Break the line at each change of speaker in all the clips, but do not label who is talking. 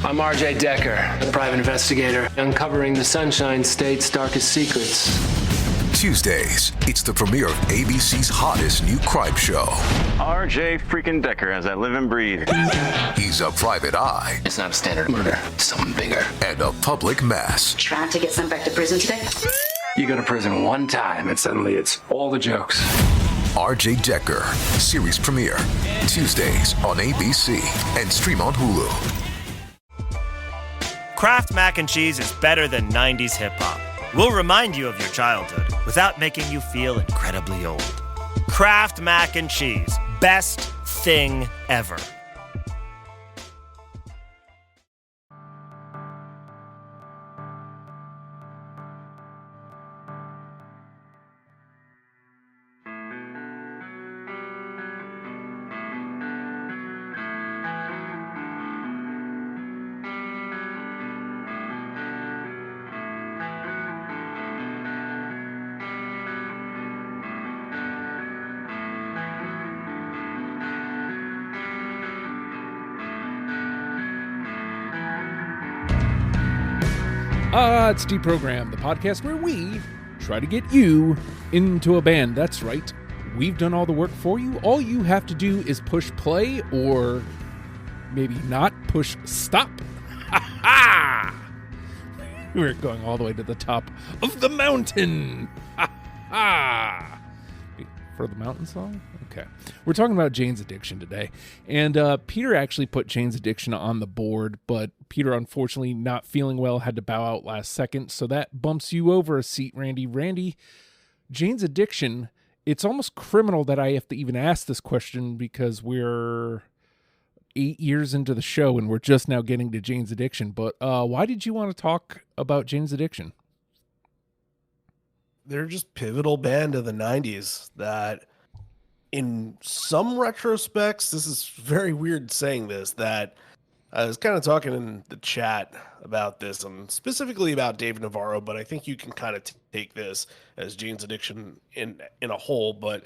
I'm RJ Decker, a private investigator, uncovering the Sunshine State's darkest secrets.
Tuesdays, it's the premiere of ABC's hottest new crime show.
RJ freaking Decker has that live and breathe.
He's a private eye.
It's not a standard murder, it's something bigger.
And a public mass.
Trying to get sent back to prison today?
You go to prison one time and suddenly it's all the jokes.
RJ Decker, series premiere, Tuesdays on ABC and stream on Hulu.
Kraft Mac and Cheese is better than 90s hip-hop. We'll remind you of your childhood without making you feel incredibly old. Kraft Mac and Cheese. Best thing ever.
It's Deprogram, the podcast where we try to get you into a band. That's right. We've done all the work for you. All you have to do is push play or maybe not push stop. Ha ha! We're going all the way to the top of the mountain. Ha ha! For the mountain song? Okay. We're talking about Jane's Addiction today. And Peter actually put Jane's Addiction on the board, but Peter, unfortunately, not feeling well, had to bow out last second. So that bumps you over a seat, Randy. Randy, Jane's Addiction, it's almost criminal that I have to even ask this question because we're 8 years into the show and we're just now getting to Jane's Addiction. But why did you want to talk about Jane's Addiction?
They're just pivotal band of the 90s that in some retrospects, this is very weird saying this, that I was kind of talking in the chat about this and specifically about Dave Navarro, but I think you can kind of take this as Jane's Addiction in a whole, but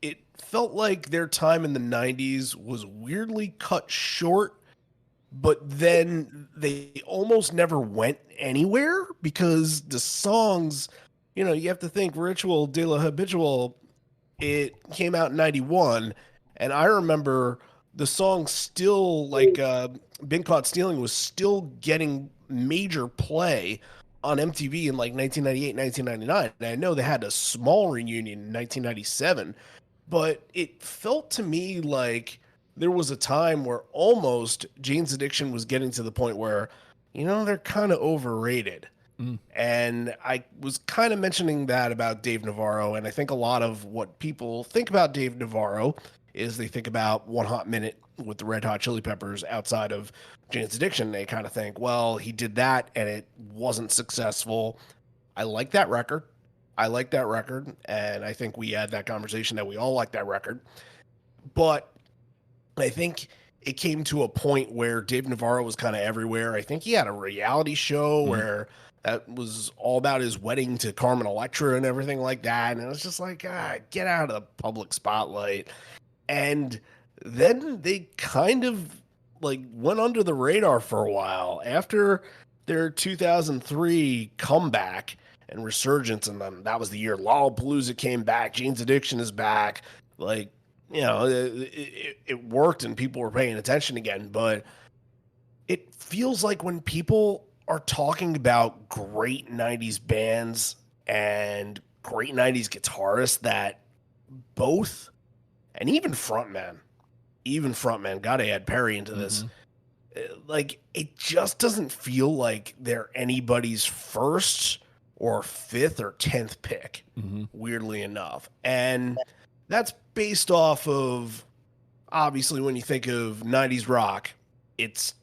it felt like their time in the 90s was weirdly cut short, but then they almost never went anywhere because the songs, you know, you have to think Ritual de la Habitual, it came out in 91, and I remember the song still, like, Been Caught Stealing was still getting major play on MTV in, like, 1998, 1999, and I know they had a small reunion in 1997, but it felt to me like there was a time where almost Jane's Addiction was getting to the point where, you know, they're kind of overrated. And I was kind of mentioning that about Dave Navarro, and I think a lot of what people think about Dave Navarro is they think about One Hot Minute with the Red Hot Chili Peppers outside of Jane's Addiction. They kind of think, well, he did that and it wasn't successful. I like that record. And I think we had that conversation that we all like that record. But I think it came to a point where Dave Navarro was kind of everywhere. I think he had a reality show where that was all about his wedding to Carmen Electra and everything like that. And it was just like, get out of the public spotlight. And then they kind of like went under the radar for a while after their 2003 comeback and resurgence. And then that was the year Lollapalooza came back. Jane's Addiction is back. Like, you know, it worked and people were paying attention again. But it feels like when people are talking about great 90s bands and great 90s guitarists that both, and even frontman, gotta add Perry into this, like, it just doesn't feel like they're anybody's first or fifth or 10th pick, weirdly enough. And that's based off of, obviously, when you think of 90s rock, it's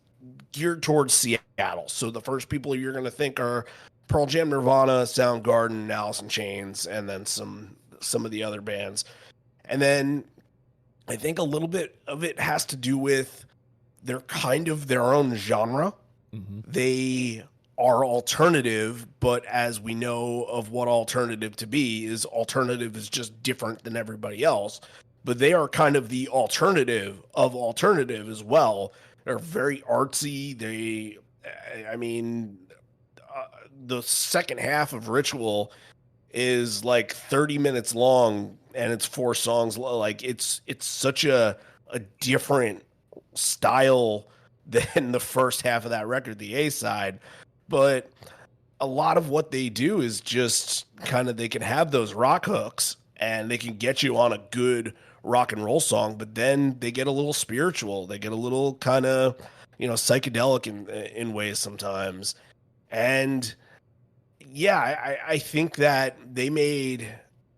geared towards Seattle. So the first people you're going to think are Pearl Jam, Nirvana, Soundgarden, Alice in Chains, and then some of the other bands. And then I think a little bit of it has to do with they're kind of their own genre. They are alternative, but as we know of what alternative to be is, alternative is just different than everybody else. But they are kind of the alternative of alternative as well. are very artsy. I mean, the second half of Ritual is like 30 minutes long, and it's 4 songs. Like it's such a different style than the first half of that record, the A side. But a lot of what they do is just kind of, they can have those rock hooks and they can get you on a good rock and roll song, but then they get a little spiritual. They get a little kind of, psychedelic in ways sometimes. And yeah, I think that they made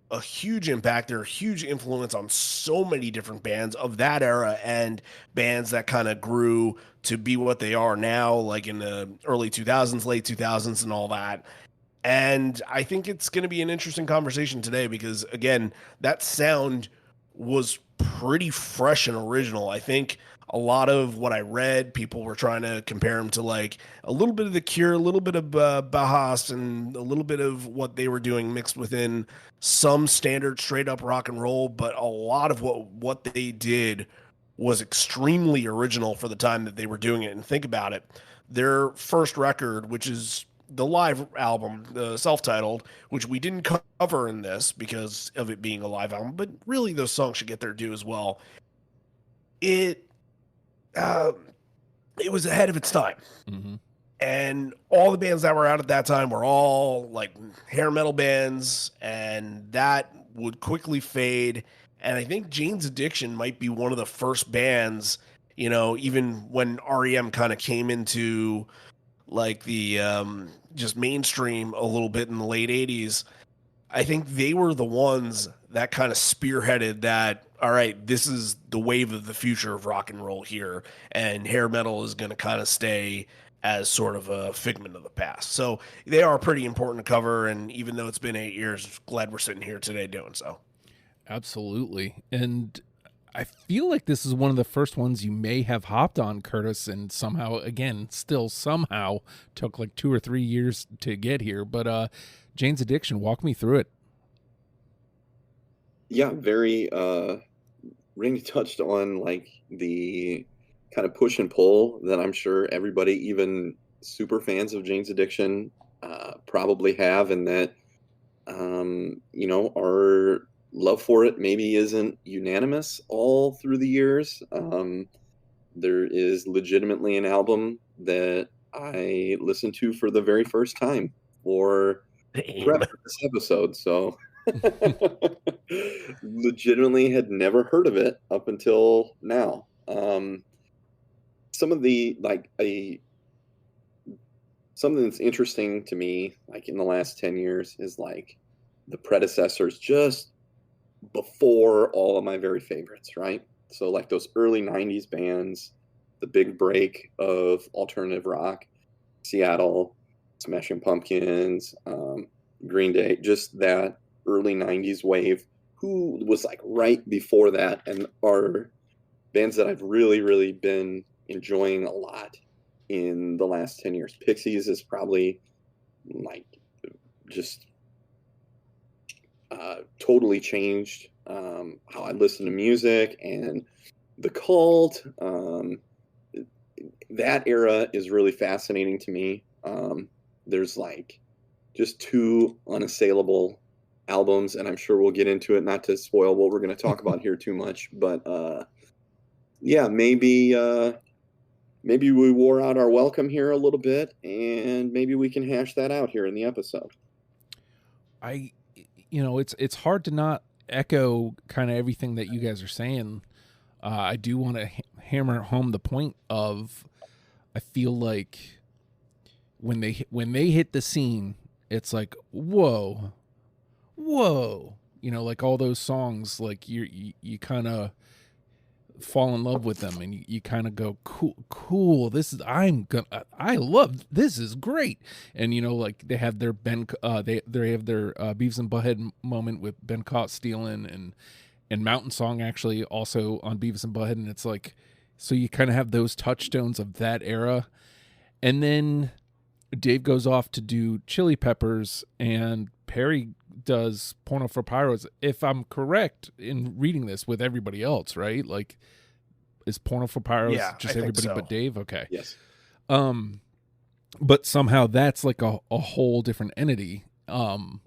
a huge impact. They're a huge influence on so many different bands of that era and bands that kind of grew to be what they are now, like in the early 2000s, late 2000s and all that. And I think it's going to be an interesting conversation today because, again, that sound was pretty fresh and original. I think a lot of what I read, people were trying to compare them to like a little bit of The Cure, a little bit of Bauhaus, and a little bit of what they were doing mixed within some standard straight up rock and roll. But a lot of what they did was extremely original for the time that they were doing it. And think about it. Their first record, which is the live album, the self-titled, which we didn't cover in this because of it being a live album, but really those songs should get their due as well. It was ahead of its time. Mm-hmm. And all the bands that were out at that time were all like hair metal bands, and that would quickly fade. And I think Jane's Addiction might be one of the first bands, even when REM kind of came into like the just mainstream a little bit in the late 80s. I think they were the ones that kind of spearheaded that, all right, this is the wave of the future of rock and roll here, and hair metal is going to kind of stay as sort of a figment of the past. So they are pretty important to cover, and even though it's been 8 years, glad we're sitting here today doing so.
Absolutely. And I feel like this is one of the first ones you may have hopped on, Curtis, and somehow, again, still somehow took like 2 or 3 years to get here. But Jane's Addiction, walk me through it.
Yeah, very Ring touched on like the kind of push and pull that I'm sure everybody, even super fans of Jane's Addiction, probably have, and that our love for it maybe isn't unanimous all through the years. There is legitimately an album that I listened to for the very first time for this episode, so legitimately had never heard of it up until now. Some of the something that's interesting to me, like in the last 10 years, is like the predecessors just before all of my very favorites, right? So like those early 90s bands, the big break of alternative rock, Seattle, Smashing Pumpkins, Green Day, just that early 90s wave, who was like right before that, and are bands that I've really, really been enjoying a lot in the last 10 years. Pixies is probably like just totally changed how I listen to music, and The Cult. That era is really fascinating to me. There's like just 2 unassailable albums, and I'm sure we'll get into it, not to spoil what we're going to talk about here too much, but yeah, maybe we wore out our welcome here a little bit, and maybe we can hash that out here in the episode.
It's hard to not echo kind of everything that you guys are saying. I do want to hammer home the point of, I feel like when they hit the scene, it's like, whoa, like all those songs, like you kind of fall in love with them, and you kind of go, cool, this is, I love, this is great. And like they have their they have their Beavis and Butthead moment with Ben Caught Stealing, and Mountain Song actually also on Beavis and Butthead, and it's like, so you kind of have those touchstones of that era. And then Dave goes off to do Chili Peppers, and Perry does Porno for Pyros, if I'm correct in reading this, with everybody else, right? Like Is Porno for Pyros
Yeah,
just
I think
everybody
so.
but Dave? Okay.
Yes.
But somehow that's like a whole different entity. And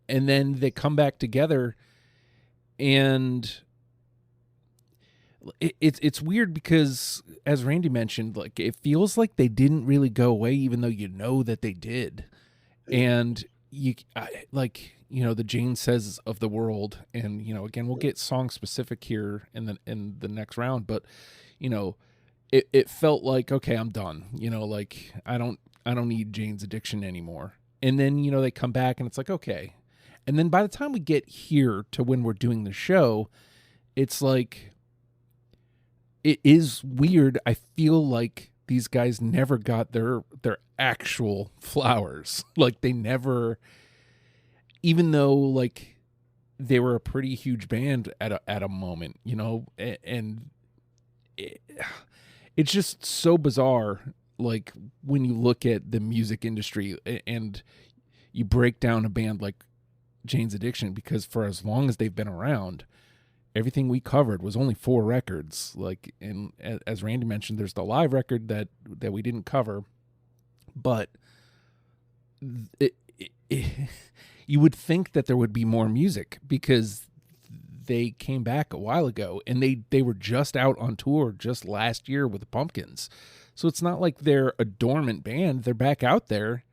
then they come back together, and it's weird because, as Randy mentioned, like it feels like they didn't really go away, even though you know that they did. And the Jane Says of the world, and again we'll get song specific here in the next round, but it felt like, okay, I'm done. Like I don't need Jane's Addiction anymore. And then they come back and it's like, okay. And then by the time we get here to when we're doing the show, it's like, it is weird. I feel like these guys never got their actual flowers. Like they never, even though like they were a pretty huge band at a moment, and it's just so bizarre. Like when you look at the music industry and you break down a band like Jane's Addiction, because for as long as they've been around, everything we covered was only 4 records. Like, and as Randy mentioned, there's the live record that we didn't cover, but you would think that there would be more music because they came back a while ago, and they were just out on tour just last year with the Pumpkins. So it's not like they're a dormant band. They're back out there.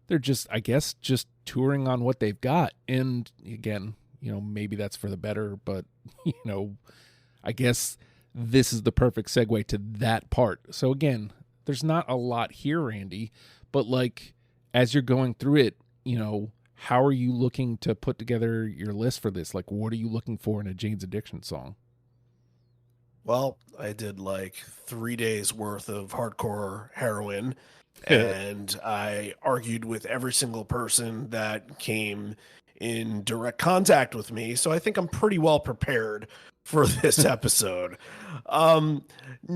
They're just, I guess, just touring on what they've got. And again, maybe that's for the better, but I guess this is the perfect segue to that part. So again, there's not a lot here, Randy, but like, as you're going through it, how are you looking to put together your list for this? Like, what are you looking for in a Jane's Addiction song?
Well, I did like 3 days worth of hardcore heroin, and I argued with every single person that came in direct contact with me. So I think I'm pretty well prepared for this episode. No,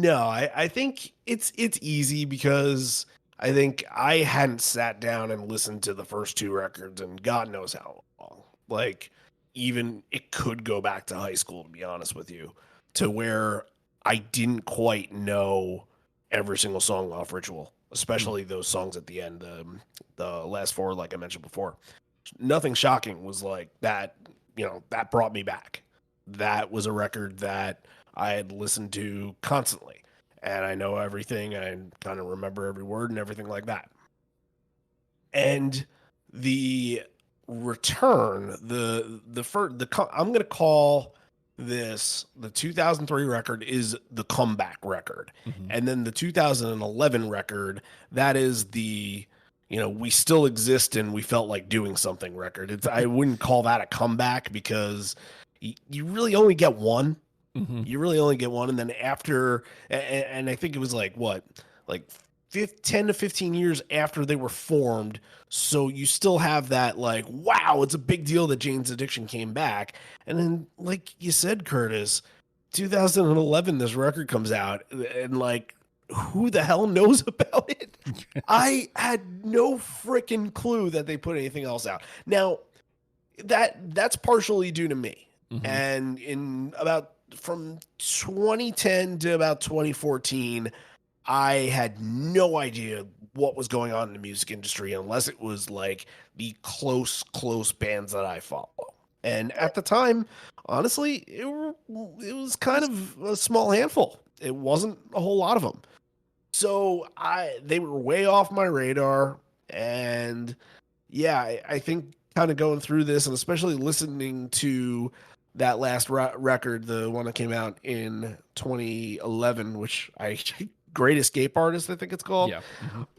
I think it's easy because I think I hadn't sat down and listened to the first 2 records and God knows how long. Like, even it could go back to high school, to be honest with you, to where I didn't quite know every single song off Ritual, especially those songs at the end, the last 4, like I mentioned before. Nothing Shocking was like that, that brought me back. That was a record that I had listened to constantly, and I know everything. I kind of remember every word and everything like that. And the return, I'm going to call this, the 2003 record is the comeback record. Mm-hmm. And then the 2011 record, that is the, we still exist and we felt like doing something record. I wouldn't call that a comeback because you really only get one. Mm-hmm. You really only get one. And then after, and I think it was like 10 to 15 years after they were formed. So you still have that, like, wow, it's a big deal that Jane's Addiction came back. And then, like you said, Curtis, 2011, this record comes out, and like, who the hell knows about it? I had no freaking clue that they put anything else out. Now, that's partially due to me. Mm-hmm. And in about from 2010 to about 2014, I had no idea what was going on in the music industry unless it was like the close bands that I follow. And at the time, honestly, it was kind of a small handful. It wasn't a whole lot of them. So they were way off my radar. And yeah, I think kind of going through this, and especially listening to that last record, the one that came out in 2011, which Great Escape Artist, I think it's called. Yeah.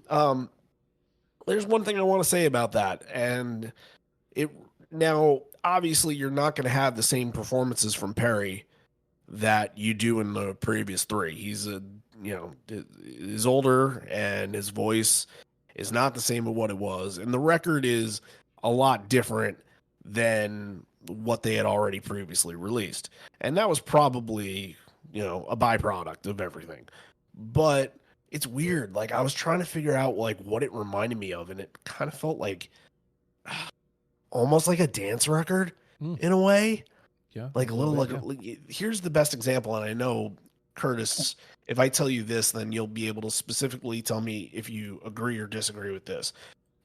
Mm-hmm. There's one thing I want to say about that. And now, obviously, you're not going to have the same performances from Perry that you do in the previous 3. He's is older, and his voice is not the same as what it was. And the record is a lot different than what they had already previously released. And that was probably, a byproduct of everything. But it's weird. Like, I was trying to figure out like what it reminded me of, and it kind of felt like almost like a dance record in a way. Yeah. Like a little, here's the best example. And I know Curtis, if I tell you this, then you'll be able to specifically tell me if you agree or disagree with this.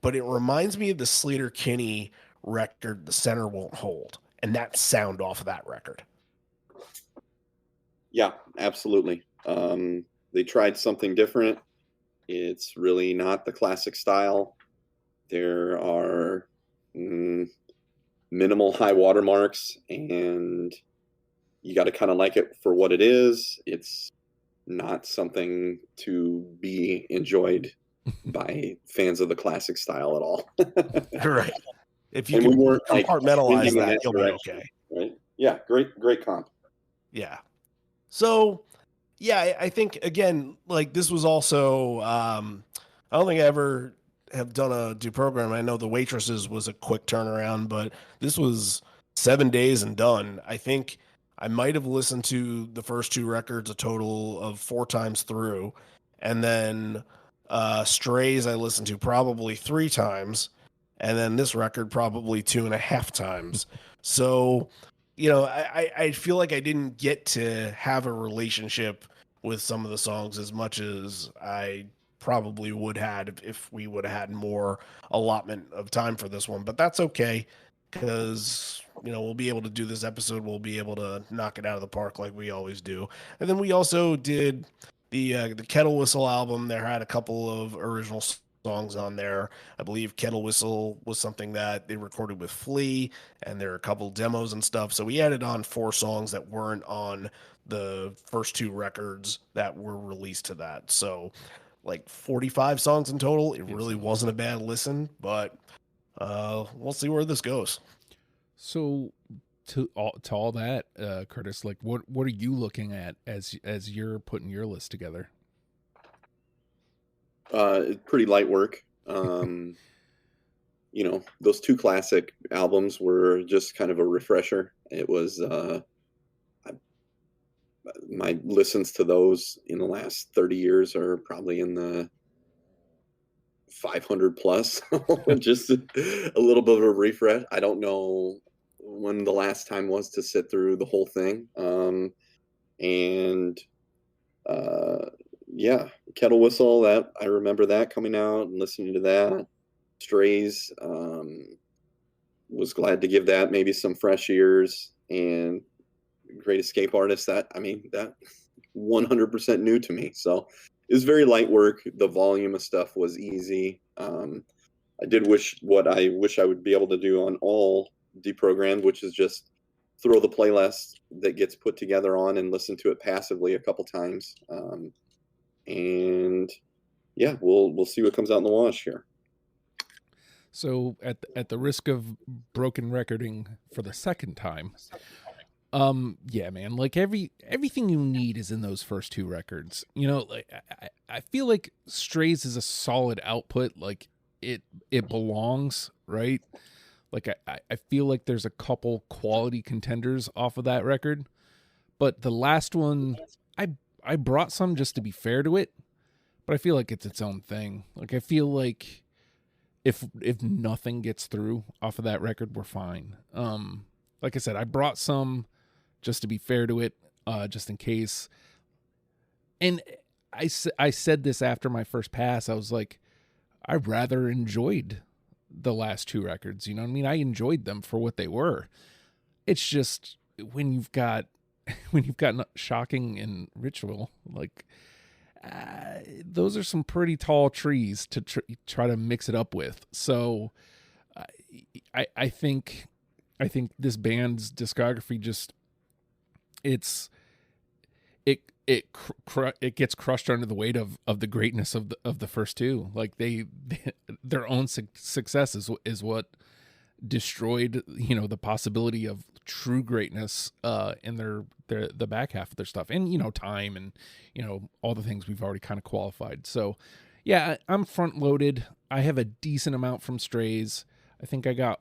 But it reminds me of the Slater Kinney record, The Center Won't Hold, and that sound off of that record.
Yeah, absolutely. They tried something different. It's really not the classic style. There are minimal high watermarks, and you got to kind of like it for what it is. It's not something to be enjoyed by fans of the classic style at all.
Right. If you
And we
can
weren't, like,
compartmentalize
thinking in
that,
that
you'll be
direction.
okay.
Right? Yeah, great comp.
Yeah. So, yeah, I think, again, like, this was also, I don't think I ever have done a do program. I know The Waitresses was a quick turnaround, but this was 7 days and done. I think I might have listened to the first two records a total of 4 times through. And then Strays I listened to probably 3 times. And then this record probably 2.5 times. So, I feel like I didn't get to have a relationship with some of the songs as much as I probably would had if we would have had more allotment of time for this one. But that's okay, because we'll be able to do this episode. We'll be able to knock it out of the park like we always do. And then we also did the Kettle Whistle album. There had a couple of original songs on there. I believe Kettle Whistle was something that they recorded with Flea, and there are a couple demos and stuff. So we added on 4 songs that weren't on the first 2 records that were released to that. So like 45 songs in total. It really wasn't a bad listen, but we'll see where this goes.
So to all that, Curtis, like what are you looking at as you're putting your list together?
Pretty light work. Those 2 classic albums were just kind of a refresher. It was my listens to those in the last 30 years are probably in the 500 plus. Just a little bit of a refresh. I don't know when the last time was to sit through the whole thing. Kettle Whistle, that I remember that coming out and listening to that. Strays, was glad to give that maybe some fresh ears. And Great Escape Artist, that 100% new to me. So it was very light work. The volume of stuff was easy. I did wish I would be able to do on all Deprogrammed, which is just throw the playlist that gets put together on and listen to it passively a couple times. We'll see what comes out in the wash here.
So at the risk of broken recording for the second time, yeah, man, like everything you need is in those first 2 records. Like I feel like Strays is a solid output. Like it belongs, right? Like I feel like there's a couple quality contenders off of that record, but the last one, I brought some just to be fair to it, but I feel like it's its own thing. Like I feel like if nothing gets through off of that record, we're fine. Like I said, I brought some just to be fair to it, just in case. And I said this after my first pass. I was like, I rather enjoyed the last 2 records. You know what I mean? I enjoyed them for what they were. It's just when you've got Shocking and Ritual, like those are some pretty tall trees to try to mix it up with. So I think this band's discography just it gets crushed under the weight of the greatness of the first 2. Like their own success is what destroyed the possibility of true greatness in the back half of their stuff, and time, and all the things we've already kind of qualified. So yeah, I'm front loaded. I have a decent amount from Strays. I think I got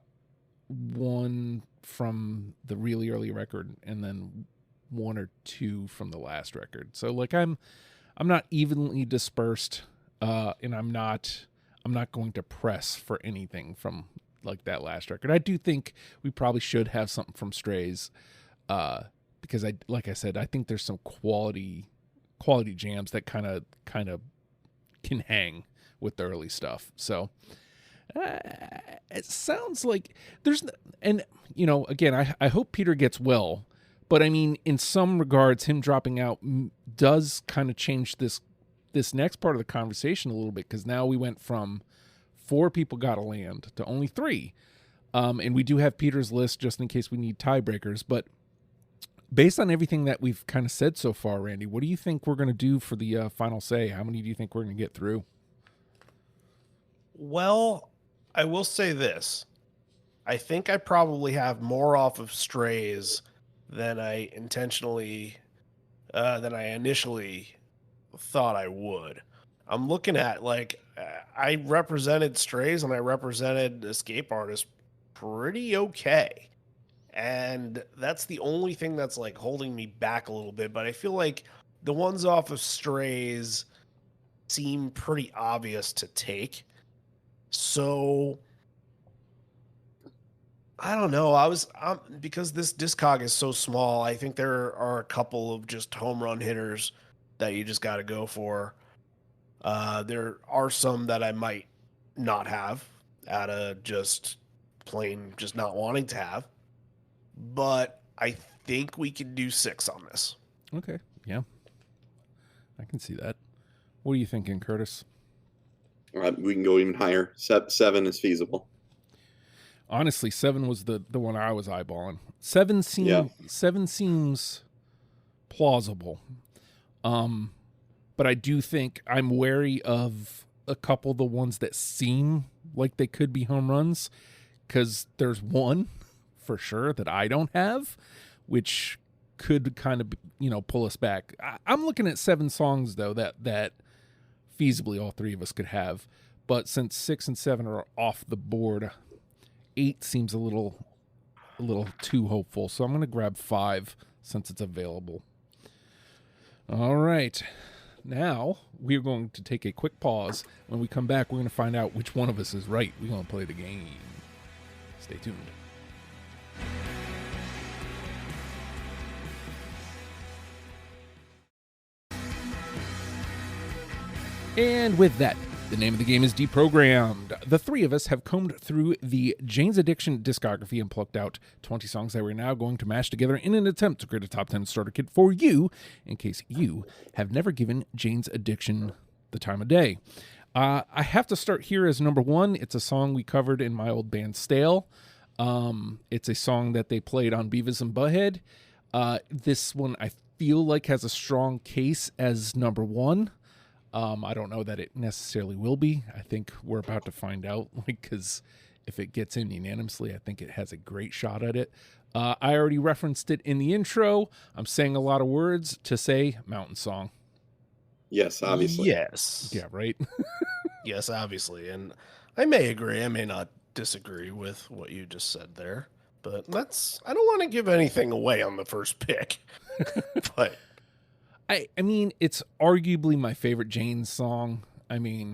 1 from the really early record, and then 1 or 2 from the last record. So like I'm not evenly dispersed, and I'm not going to press for anything from like that last record. I do think we probably should have something from Strays, because like I said, I think there's some quality quality jams that kind of can hang with the early stuff. So it sounds like there's, and again, I hope Peter gets well, but I mean, in some regards, him dropping out does kind of change this next part of the conversation a little bit, because now we went from 4 people got to land to only 3. And we do have Peter's list just in case we need tiebreakers, but based on everything that we've kind of said so far, Randy, what do you think we're going to do for the final say? How many do you think we're going to get through?
Well, I will say this. I think I probably have more off of Strays than I initially thought I would. I'm looking at, like, I represented Strays and I represented Escape Artist pretty okay. And that's the only thing that's like holding me back a little bit. But I feel like the ones off of Strays seem pretty obvious to take. So I don't know. Because this discog is so small, I think there are a couple of just home run hitters that you just got to go for. There are some that I might not have out of just plain just not wanting to have. But I think we can do 6 on this.
Okay. Yeah. I can see that. What are you thinking, Curtis?
We can go even higher. 7 is feasible.
Honestly, 7 was the one I was eyeballing. 7 seems plausible. But I do think I'm wary of a couple of the ones that seem like they could be home runs, because there's one for sure that I don't have, which could kind of, pull us back. I'm looking at 7 songs though that feasibly all 3 of us could have, but since 6 and 7 are off the board, 8 seems a little too hopeful. So I'm going to grab 5 since it's available. All right. Now we're going to take a quick pause. When we come back, we're going to find out which one of us is right. We're going to play the game. Stay tuned. And with that, the name of the game is Deprogrammed. The 3 of us have combed through the Jane's Addiction discography and plucked out 20 songs that we're now going to mash together in an attempt to create a top 10 starter kit for you, in case you have never given Jane's Addiction the time of day. I have to start here as number 1. It's a song we covered in my old band Stale. It's a song that they played on Beavis and Butthead. This one I feel like has a strong case as number 1. I don't know that it necessarily will be. I think we're about to find out, because if it gets in unanimously, I think it has a great shot at it. I already referenced it in the intro. I'm saying a lot of words to say Mountain Song.
Yes, obviously.
Yes.
Yeah, right?
Yes, obviously. And I may agree. I may not disagree with what you just said there. But I don't want to give anything away on the first pick. But
I mean, it's arguably my favorite Jane song. I mean,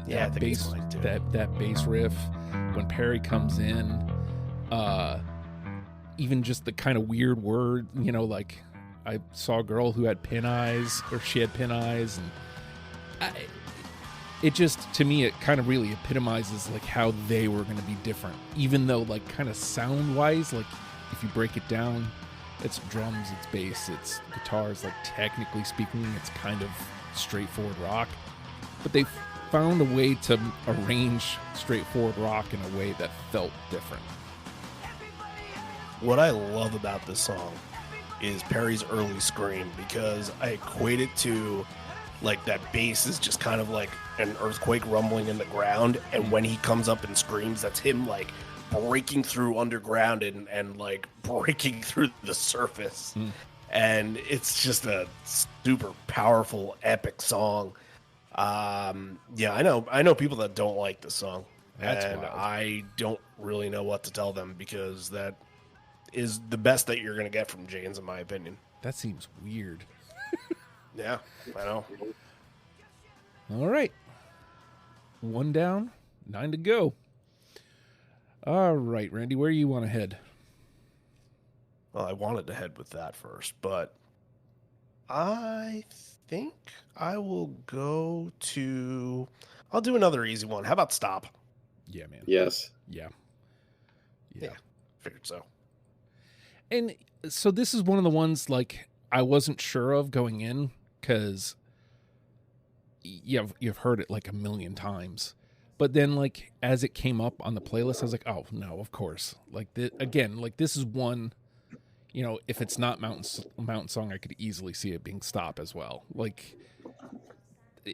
yeah,
that bass, that bass riff when Perry comes in, even just the kind of weird word, like I saw a girl who had pin eyes, or she had pin eyes, and it just, to me, it kind of really epitomizes like how they were going to be different, even though like kind of sound wise, like if you break it down, it's drums, it's bass, it's guitars. Like technically speaking, it's kind of straightforward rock, but they found a way to arrange straightforward rock in a way that felt different.
What I love about this song is Perry's early scream, because I equate it to like that bass is just kind of like an earthquake rumbling in the ground, and when he comes up and screams, that's him like breaking through underground and like breaking through the surface. And it's just a super powerful, epic song. Yeah, I know people that don't like the song.
That's
and
wild.
I don't really know what to tell them, because that is the best that you're going to get from Jane's, in my opinion.
That seems weird.
Yeah, I know.
All right. 1 down, 9 to go. All right, Randy, where do you want to head?
Well, I wanted to head with that first, but I think I will go to. I'll do another easy one. How about Stop?
Yeah, man.
Yes.
Yeah.
Figured so.
And so this is one of the ones like I wasn't sure of going in because you've heard it like a million times. But then like as it came up on the playlist, I was like, oh no, of course. Like again, like this is one, if it's not Mountain Song, I could easily see it being Stop as well. Like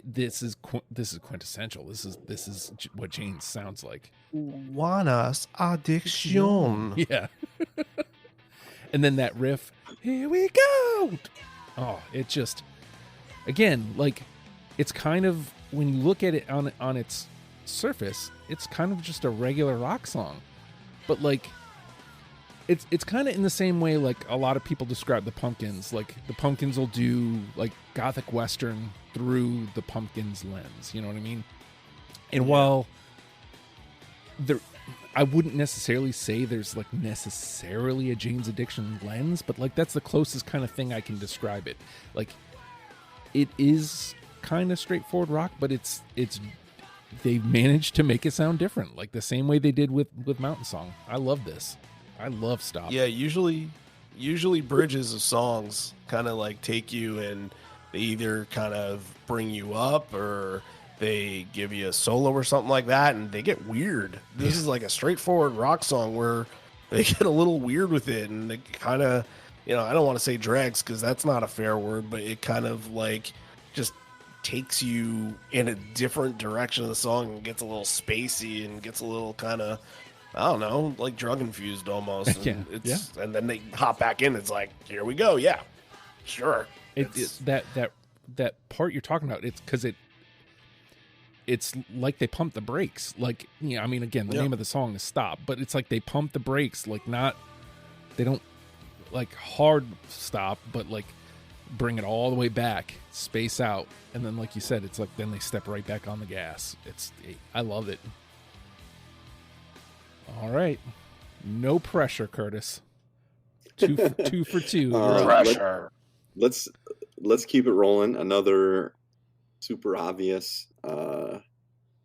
this is quintessential. This is what Jane's sounds like.
Juana's addiction.
Yeah. And then that riff, here we go. Oh, it just, again, like it's kind of, when you look at it on its surface, it's kind of just a regular rock song. But like, it's kind of in the same way like a lot of people describe the Pumpkins. Like the Pumpkins will do like gothic western through the Pumpkins lens. You know what I mean? And while I wouldn't necessarily say there's like necessarily a Jane's Addiction lens, but like that's the closest kind of thing I can describe it. Like it is kind of straightforward rock, but it's they've managed to make it sound different, like the same way they did with Mountain Song. I love this. I love Stop.
Yeah, usually bridges of songs kind of like take you and they either kind of bring you up or they give you a solo or something like that, and they get weird. This is like a straightforward rock song where they get a little weird with it, and they kind of, I don't want to say drags because that's not a fair word, but it kind of like just takes you in a different direction of the song and gets a little spacey and gets a little kind of, I don't know, like drug infused almost. And and then they hop back in. It's like, here we go. Yeah, sure.
It's that part you're talking about. It's because it's like they pump the brakes. Like, I mean, again, the name of the song is Stop, but it's like they pump the brakes, like they don't like hard stop, but like bring it all the way back, space out. And then, like you said, it's like, then they step right back on the gas. I love it. All right. No pressure, Curtis. Two for two.
Pressure. Let's keep it rolling. Another super obvious,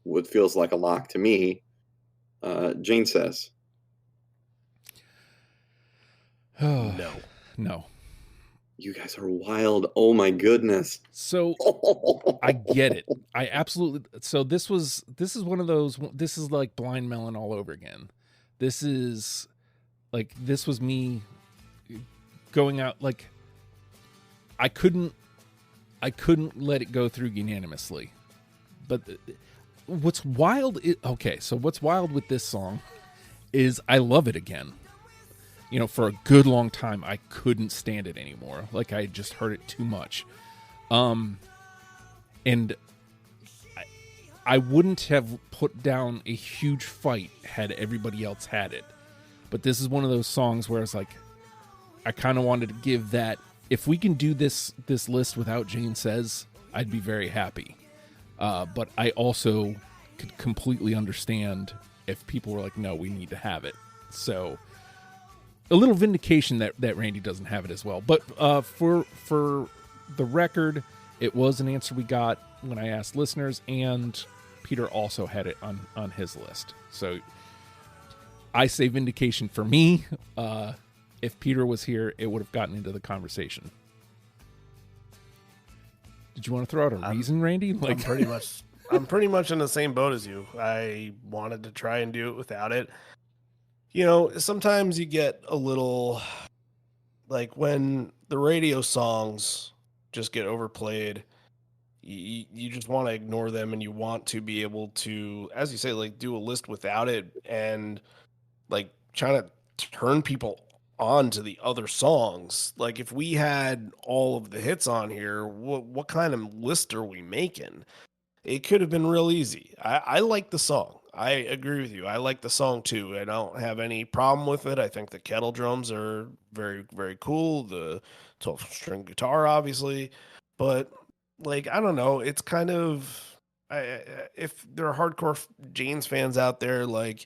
what feels like a lock to me. Jane Says.
No.
You guys are wild. Oh my goodness.
So I get it. I absolutely. So this is one of those. This is like Blind Melon all over again. This was me going out. Like I couldn't let it go through unanimously. But what's wild what's wild with this song is I love it again. For a good long time, I couldn't stand it anymore. Like I just heard it too much. And I wouldn't have put down a huge fight had everybody else had it. But this is one of those songs where it's like, I kind of wanted to give that, if we can do this list without Jane Says, I'd be very happy. But I also could completely understand if people were like, no, we need to have it. So a little vindication that Randy doesn't have it as well. But for the record, it was an answer we got when I asked listeners, and Peter also had it on his list. So I say vindication for me. If Peter was here, it would have gotten into the conversation. Did you want to throw out a reason, Randy?
Like I'm pretty much in the same boat as you. I wanted to try and do it without it. Sometimes you get a little, like when the radio songs just get overplayed, you just want to ignore them, and you want to be able to, as you say, like do a list without it, and like trying to turn people on to the other songs. Like if we had all of the hits on here, what kind of list are we making? It could have been real easy. I like the song. I agree with you. I like the song too. I don't have any problem with it. I think the kettle drums are very, very cool. The 12-string guitar, obviously. But, like, I don't know. It's kind of, if there are hardcore Jane's fans out there, like,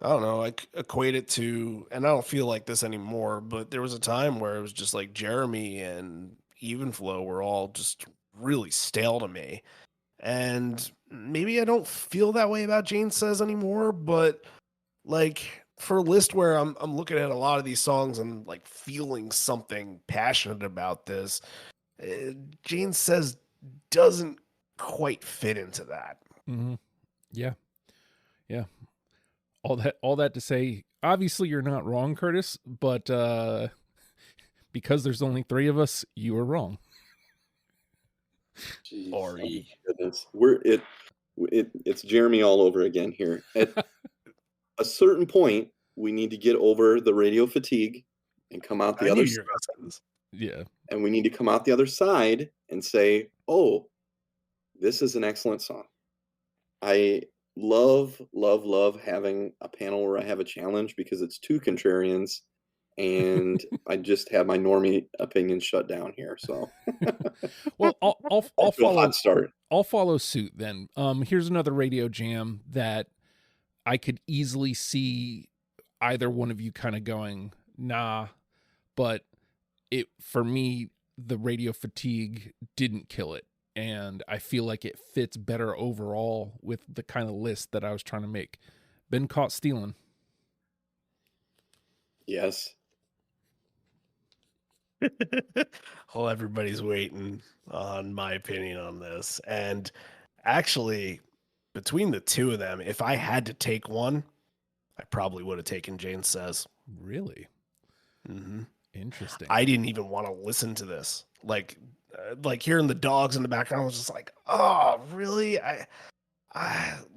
I don't know, I equate it to, and I don't feel like this anymore, but there was a time where it was just like Jeremy and Even Flow were all just really stale to me. And maybe I don't feel that way about Jane Says anymore, but like for a list where I'm looking at a lot of these songs and like feeling something passionate about this, Jane Says doesn't quite fit into that.
Mm-hmm. Yeah. Yeah. All that to say, obviously you're not wrong, Curtis, but because there's only 3 of us, you are wrong.
Jeez,
Or
oh my goodness. It's Jeremy all over again here. At a certain point, we need to get over the radio fatigue and come out the
I knew
other
you were
side.
gonna say this.
Yeah.
And we need to come out the other side and say, oh, this is an excellent song. I love having a panel where I have a challenge because it's 2 contrarians and I just have my normie opinion shut down here. So
Well, I'll
to a
follow.
hot start.
I'll follow suit then. Here's another radio jam that I could easily see either one of you kind of going, nah, but for me, the radio fatigue didn't kill it. And I feel like it fits better overall with the kind of list that I was trying to make. Been Caught Stealing.
Yes.
Well, everybody's waiting on my opinion on this. And actually, between the 2 of them, if I had to take one, I probably would have taken Jane Says.
Really?
Mm-hmm.
Interesting.
I didn't even want to listen to this. Like hearing the dogs in the background was just like, oh, really? I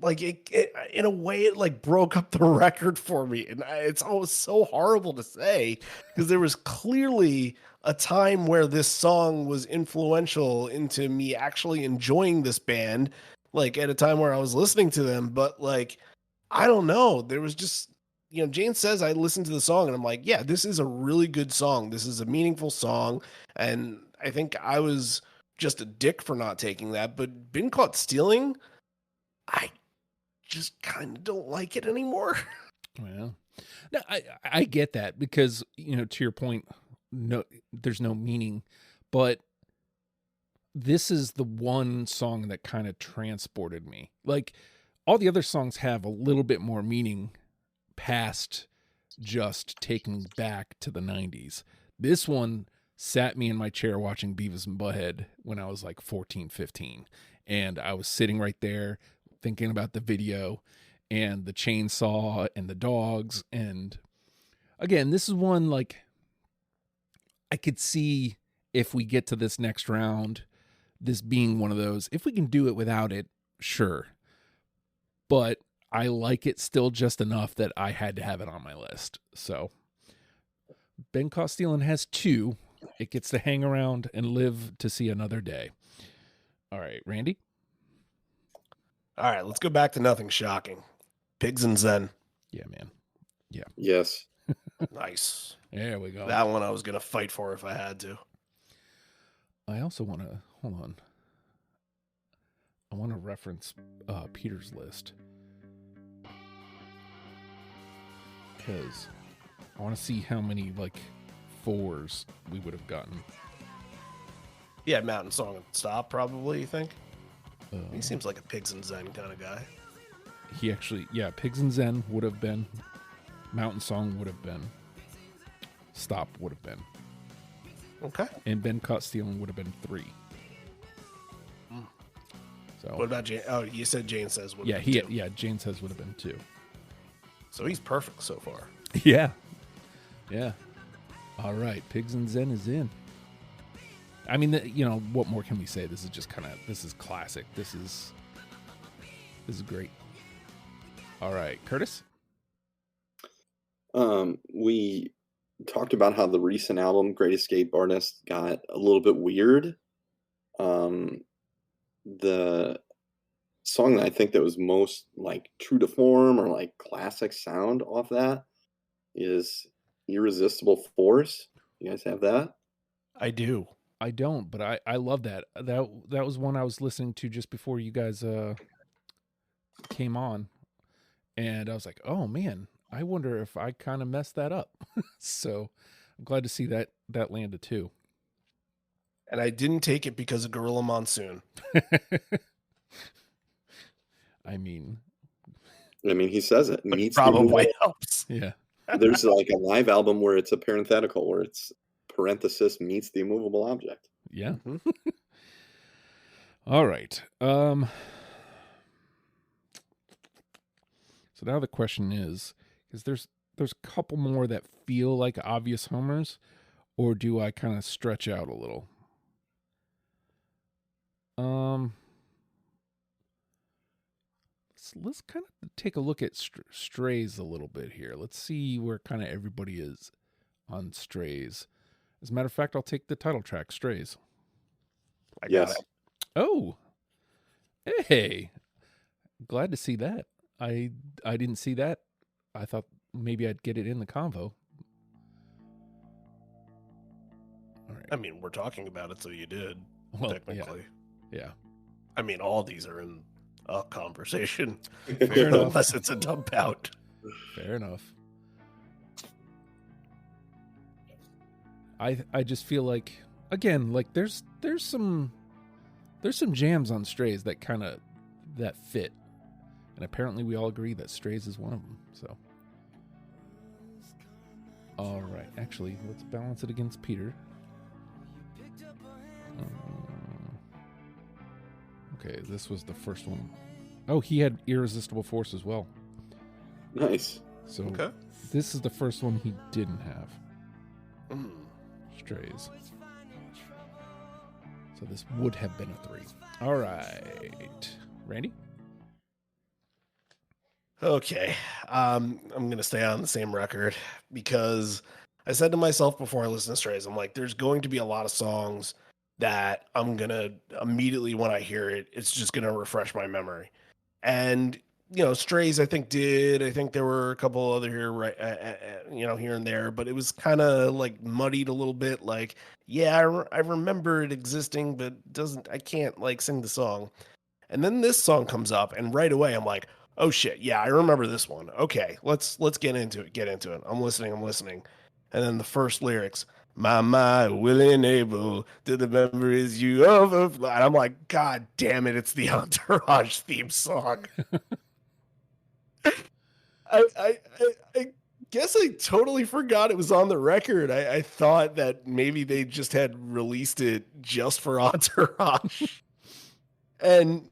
like it in a way it like broke up the record for me, and it's always so horrible to say because there was clearly a time where this song was influential into me actually enjoying this band, like at a time where I was listening to them, but like I don't know, there was just, you know, Jane Says, I listened to the song and I'm like, yeah, this is a really good song. This is a meaningful song. And I think I was just a dick for not taking that. But Been Caught Stealing, I just kind of don't like it anymore.
Well, no, I get that because, you know, to your point, no, there's no meaning, but this is the one song that kind of transported me. Like all the other songs have a little bit more meaning past just taking back to the 90s. This one sat me in my chair watching Beavis and Butthead when I was like 14, 15. And I was sitting right there thinking about the video and the chainsaw and the dogs. And again, this is one like I could see if we get to this next round, this being one of those, if we can do it without it, sure. But I like it still just enough that I had to have it on my list. So Been Caught Stealing has 2. It gets to hang around and live to see another day. All right, Randy?
All right, let's go back to nothing shocking. Pigs and Zen.
Yeah, man. Yeah.
Yes.
Nice.
There we go.
That one I was going to fight for if I had to.
I also want to, hold on. I want to reference Peter's list. Because I want to see how many, like, 4s we would have gotten.
Yeah, Mountain Song and Stop, probably, you think? He seems like a Pigs and Zen kind of guy.
He actually, yeah, Pigs and Zen would have been. Mountain Song would have been. Stop would have been.
Okay.
And Been Caught Stealing would have been 3. So
What about Jane? Oh, you said Jane Says would
yeah,
have been 2.
yeah, Jane Says would have been 2.
So he's perfect so far.
Yeah. Yeah. All right, Pigs and Zen is in. I mean, you know, what more can we say? This is just kind of, this is classic. This is great. All right, Curtis?
We talked about how the recent album, Great Escape Artist, got a little bit weird. The song that I think that was most like true to form or like classic sound off that is Irresistible Force. You guys have that?
I do.
I don't, but I love that. That was one I was listening to just before you guys came on, and I was like, oh man, I wonder if I kind of messed that up. So I'm glad to see that landed too.
and I didn't take it because of Gorilla Monsoon.
I mean,
he says it.
Which
Meets
probably helps.
yeah.
There's like a live album where it's a parenthetical, where it's parenthesis meets the immovable object.
Yeah. All right. So now the question is there's a couple more that feel like obvious homers, or do I kind of stretch out a little? Let's kind of take a look at Strays a little bit here. Let's see where kind of everybody is on Strays. As a matter of fact, I'll take the title track, Strays.
I got
Yes.
it.
Oh, hey, glad to see that. I didn't see that. I thought maybe I'd get it in the convo. All right.
I mean, we're talking about it, so you did,
Well,
technically.
Yeah.
I mean, all these are in a conversation.
Fair enough.
Unless it's a dump out.
Fair enough. I just feel like, again, like there's some jams on Strays that fit, and apparently we all agree that Strays is one of them. So, all right, actually, let's balance it against Peter. Okay, this was the first one. Oh, he had Irresistible Force as well.
Nice.
So
Okay.
this is the first one he didn't have.
Mm.
Strays. So this would have been a 3. All right. Randy?
Okay. I'm going to stay on the same record because I said to myself before I listened to Strays, I'm like, there's going to be a lot of songs that I'm going to immediately when I hear it, it's just going to refresh my memory. And, Strays, I think there were a couple other here, right, here and there, but it was kind of like muddied a little bit. Like, yeah, I remember it existing, but I can't like sing the song. And then this song comes up and right away I'm like, oh shit, yeah, I remember this one. Okay, let's get into it. I'm listening. And then the first lyrics, my willing able to the memories you overflow. And I'm like, God damn it, it's the Entourage theme song. I guess I totally forgot it was on the record. I thought that maybe they just had released it just for Entourage. And,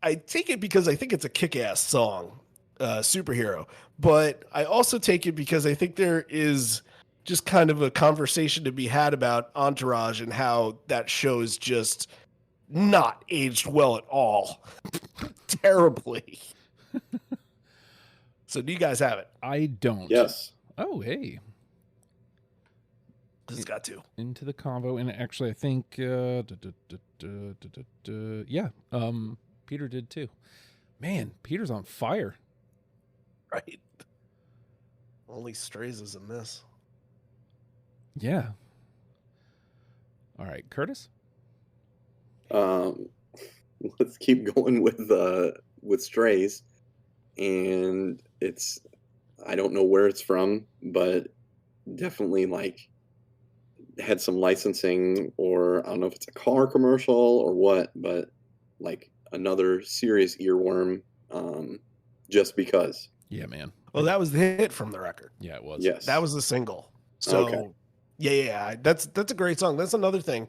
I take it because I think it's a kick-ass song, Superhero. But I also take it because I think there is just kind of a conversation to be had about Entourage and how that show is just not aged well at all. Terribly. So do you guys have it?
I don't.
Yes.
Oh, hey.
This has got to.
Into the convo. And actually, I think, Peter did too. Man, Peter's on fire.
Right. Only Strays is in this.
Yeah. All right, Curtis?
Let's keep going with Strays. And I don't know where it's from, but definitely like had some licensing, or I don't know if it's a car commercial or what, but like another serious earworm, Just Because.
Yeah, man.
Well, that was the hit from the record.
Yeah, it was.
Yes.
That was the single. So
Okay.
yeah, that's a great song. That's another thing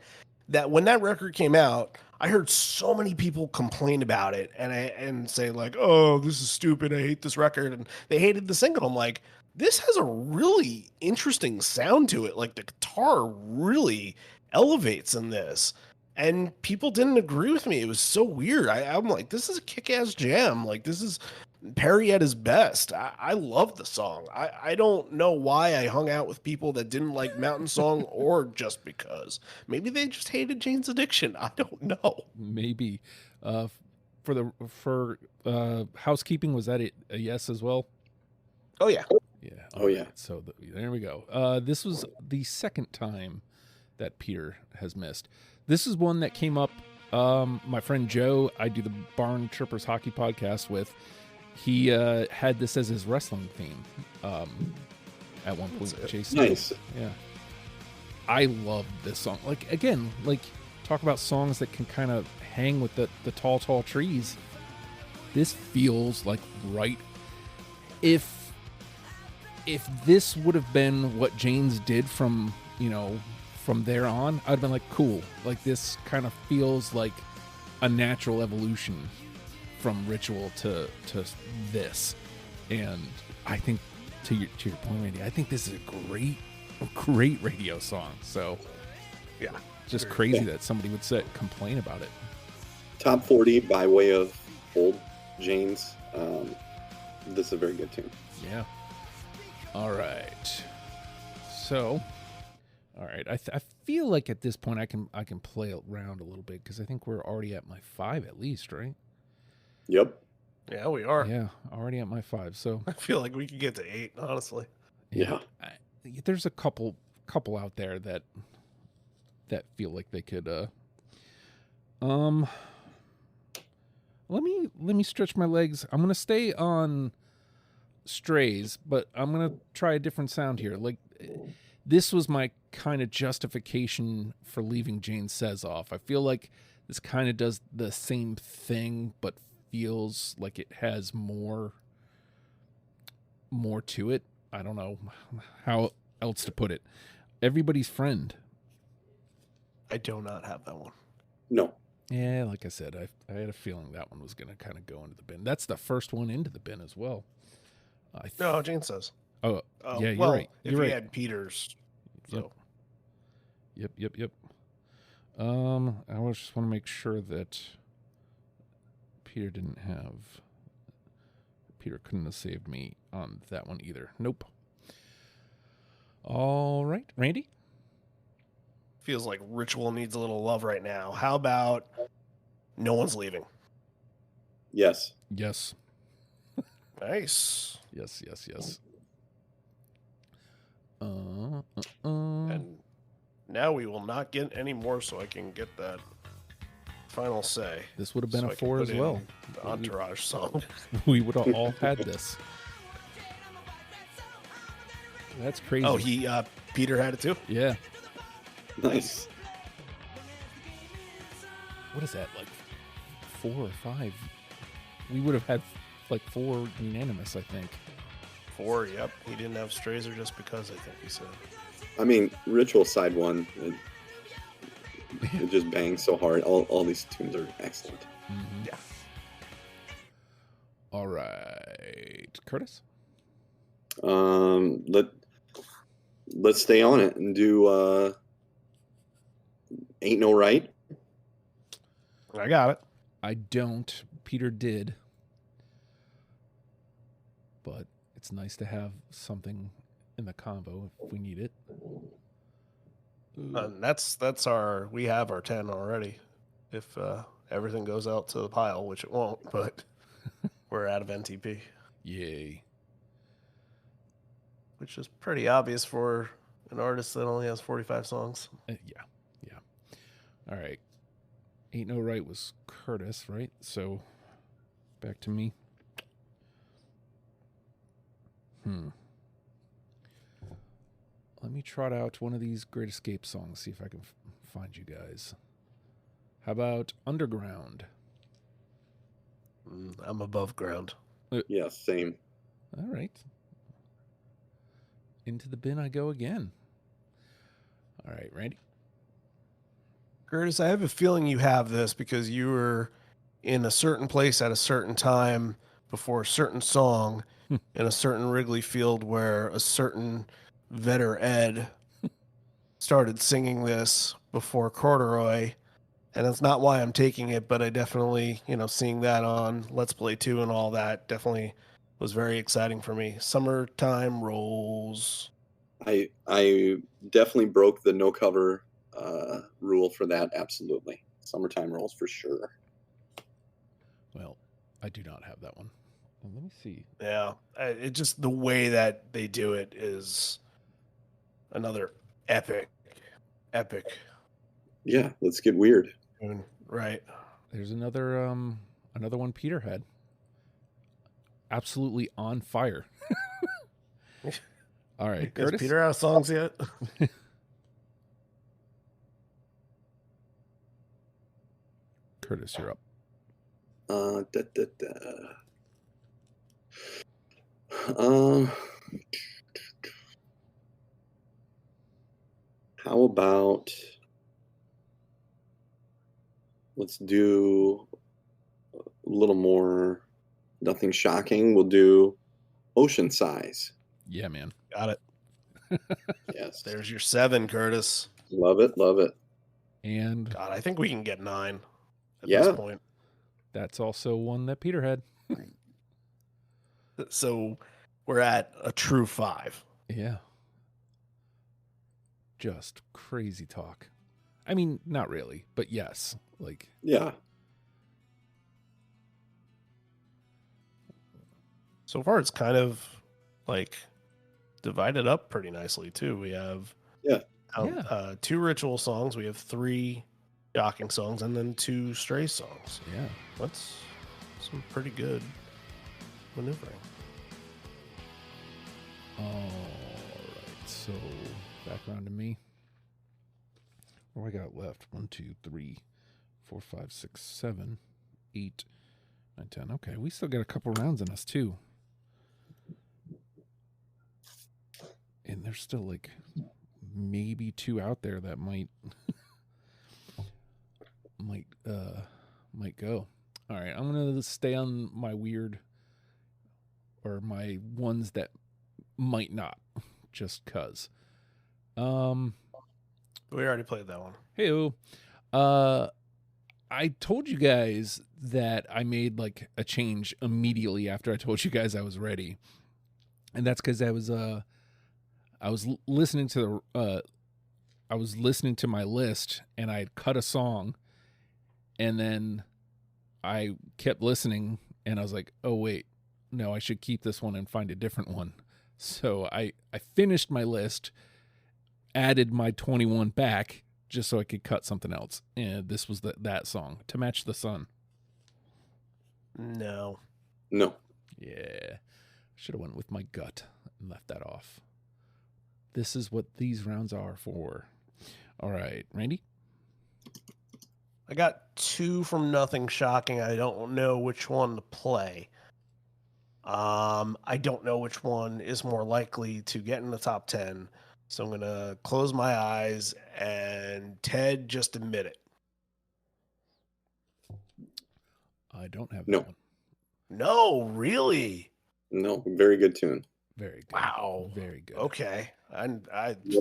that when that record came out, I heard so many people complain about it and say like, "Oh, this is stupid. I hate this record." And they hated the single. I'm like, this has a really interesting sound to it. Like the guitar really elevates in this. And people didn't agree with me. It was so weird. I'm like, this is a kick-ass jam. Like this is Perry at his best. I love the song. I don't know why I hung out with people that didn't like Mountain Song or Just Because. Maybe they just hated Jane's Addiction. I don't know.
Maybe. For housekeeping, was that a yes as well?
Oh yeah.
Yeah.
Oh, yeah.
So there we go. This was the second time that Peter has missed. This is one that came up. My friend Joe, I do the Barn Chirpers Hockey podcast with. He had this as his wrestling theme at one point. Jason.
Nice.
Yeah. I love this song. Like, again, like, talk about songs that can kind of hang with the tall, tall trees. This feels like right. If this would have been what Jane's did from, from there on, I'd been like, cool. Like, this kind of feels like a natural evolution from Ritual to this. And I think, to your point, Randy, I think this is a great radio song. So,
Yeah.
just crazy that somebody would complain about it.
Top 40 by way of old Jane's. This is a very good tune.
Yeah. All right. So, all right. I feel like at this point I can play around a little bit because I think we're already at my 5 at least, right?
Yep.
Yeah, we are.
Yeah, already at my 5. So
I feel like we could get to 8, honestly.
Yeah.
There's a couple out there that feel like they could. Let me stretch my legs. I'm gonna stay on Strays, but I'm gonna try a different sound here. Like, this was my kind of justification for leaving Jane Says off. I feel like this kind of does the same thing, but feels like it has more to it. I don't know how else to put it. Everybody's Friend.
I do not have that one.
No.
Yeah, like I said, I had a feeling that one was going to kind of go into the bin. That's the first one into the bin as well.
No, Jane Says.
Oh, yeah, you're
well,
right.
If
You're
we
right.
had Peters. So.
Yep. I just want to make sure that Peter couldn't have saved me on that one either. Nope. All right, Randy?
Feels like Ritual needs a little love right now. How about No One's Leaving?
Yes.
Yes.
Nice.
Yes.
And now we will not get any more, so I can get that final say.
This would have been
So
a
I can
4
put
as
in
well.
The Entourage song.
We would have all had this. That's crazy.
Oh, Peter had it too?
Yeah.
Nice.
What is that, like 4 or 5? We would have had like 4 unanimous, I think.
4, yep. He didn't have Strays or Just Because, I think he said.
I mean, Ritual side 1, it just bangs so hard. All these tunes are excellent.
Mm-hmm.
Yeah.
All right, Curtis.
Let's stay on it and do Ain't No Right.
I got it.
I don't. Peter did. But it's nice to have something in the combo if we need it.
And that's we have our 10 already. If everything goes out to the pile, which it won't, but we're out of NTP.
Yay.
Which is pretty obvious for an artist that only has 45 songs.
Yeah. All right. Ain't No Right was Curtis, right? So back to me. Let me trot out one of these Great Escape songs, see if I can find you guys. How about Underground?
I'm above ground.
Yeah, same.
All right. Into the bin I go again. All right, Randy?
Curtis, I have a feeling you have this because you were in a certain place at a certain time before a certain song in a certain Wrigley Field where a certain Vetter Ed started singing this before Corduroy. And that's not why I'm taking it, but I definitely, seeing that on Let's Play 2 and all that definitely was very exciting for me. Summertime Rolls.
I definitely broke the no cover rule for that. Absolutely. Summertime Rolls for sure.
Well, I do not have that one. Well, let me see.
Yeah. It just, the way that they do it is another epic.
Yeah, let's get weird.
Right.
There's another one Peter had. Absolutely on fire. All right,
Does
Curtis.
Peter have songs yet?
Curtis, you're up.
Da, da, da. How about let's do a little more, nothing shocking. We'll do Ocean Size.
Yeah, man.
Got it.
Yes.
There's your 7, Curtis.
Love it. Love it.
And
God, I think we can get 9 at
Yeah.
this point.
that's also one that Peter had.
So we're at a true 5.
Yeah. Just crazy talk. I mean, not really, but yes. Like,
Yeah.
So far, it's kind of like divided up pretty nicely too. We have
Yeah.
2 ritual songs. We have 3 shocking songs, and then 2 stray songs.
yeah.
That's some pretty good maneuvering.
All right. So back around to me. What do I got left? 1, 2, 3, 4, 5, 6, 7, 8, 9, 10. Okay, we still got a couple rounds in us too. And there's still like maybe 2 out there that might go. All right, I'm gonna stay on my weird or my ones that might not, just cause.
We already played that one.
Hey, I told you guys that I made like a change immediately after I told you guys I was ready, and that's because I was listening to my list, and I had cut a song, and then I kept listening, and I was like, oh wait, no, I should keep this one and find a different one. So I finished my list, added my 21 back just so I could cut something else, and this was that song, To Match the Sun.
No.
No.
Yeah, should have went with my gut and left that off. This is what these rounds are for. All right, Randy?
I got 2 from Nothing Shocking. I don't know which one to play. I don't know which one is more likely to get in the top 10. So I'm going to close my eyes and Ted, just admit it.
I don't have
No.
that one.
No, really?
No. Very good tune.
Very good.
Wow.
Very good.
Okay. I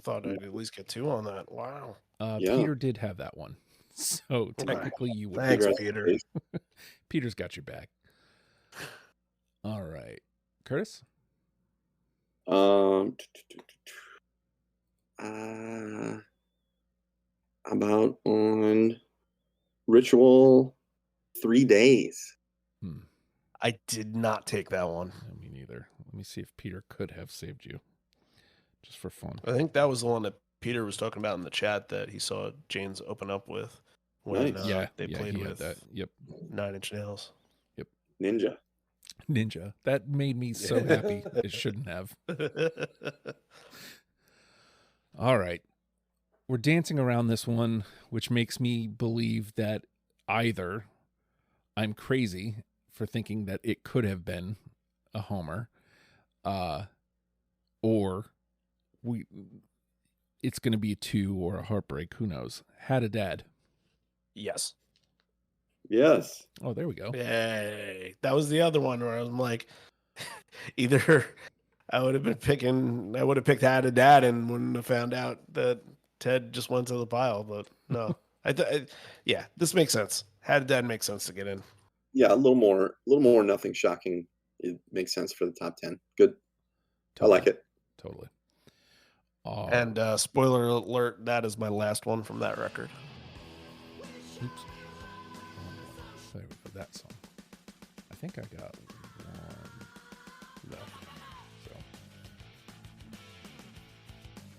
thought I'd at least get 2 on that. Wow.
Yeah.
Peter did have that one. So technically you would.
Thanks, Peter.
Peter's got your back. All right. Curtis?
About on Ritual 3 Days.
I did not take that one.
Me neither. Let me see if Peter could have saved you. Just for fun.
I think that was the one that Peter was talking about in the chat that he saw Jane's open up with when
Nice.
they played
he had
with
that. Yep.
9 Inch Nails.
Ninja.
Ninja. That made me so happy. It shouldn't have. All right. We're dancing around this one, which makes me believe that either I'm crazy for thinking that it could have been a homer, or it's going to be a 2 or a heartbreak. Who knows? Had a Dad.
Yes.
Yes.
Oh, there we go.
Yay. That was the other one where I'm like, either I would have picked Had a Dad and wouldn't have found out that Ted just went to the pile, but no. Yeah, this makes sense. Had a Dad makes sense to get in.
Yeah, a little more Nothing Shocking. It makes sense for the top 10. Good.
Totally.
I like it.
Totally.
And spoiler alert, that is my last one from that record.
Oops. There we go, that song. I think I got one left. So.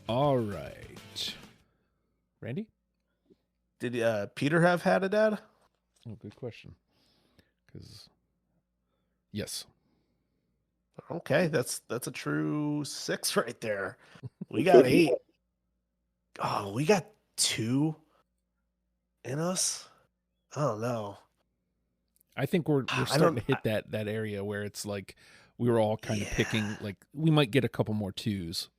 All right. Randy?
Did Peter have Had a Dad?
Oh, good question. Because yes.
Okay, that's a true 6 right there. We got 8. Oh, we got 2 in us. I don't know.
I think we're
I
starting
don't-
to hit that area where it's like we were all kind of picking, like we might get a couple more twos.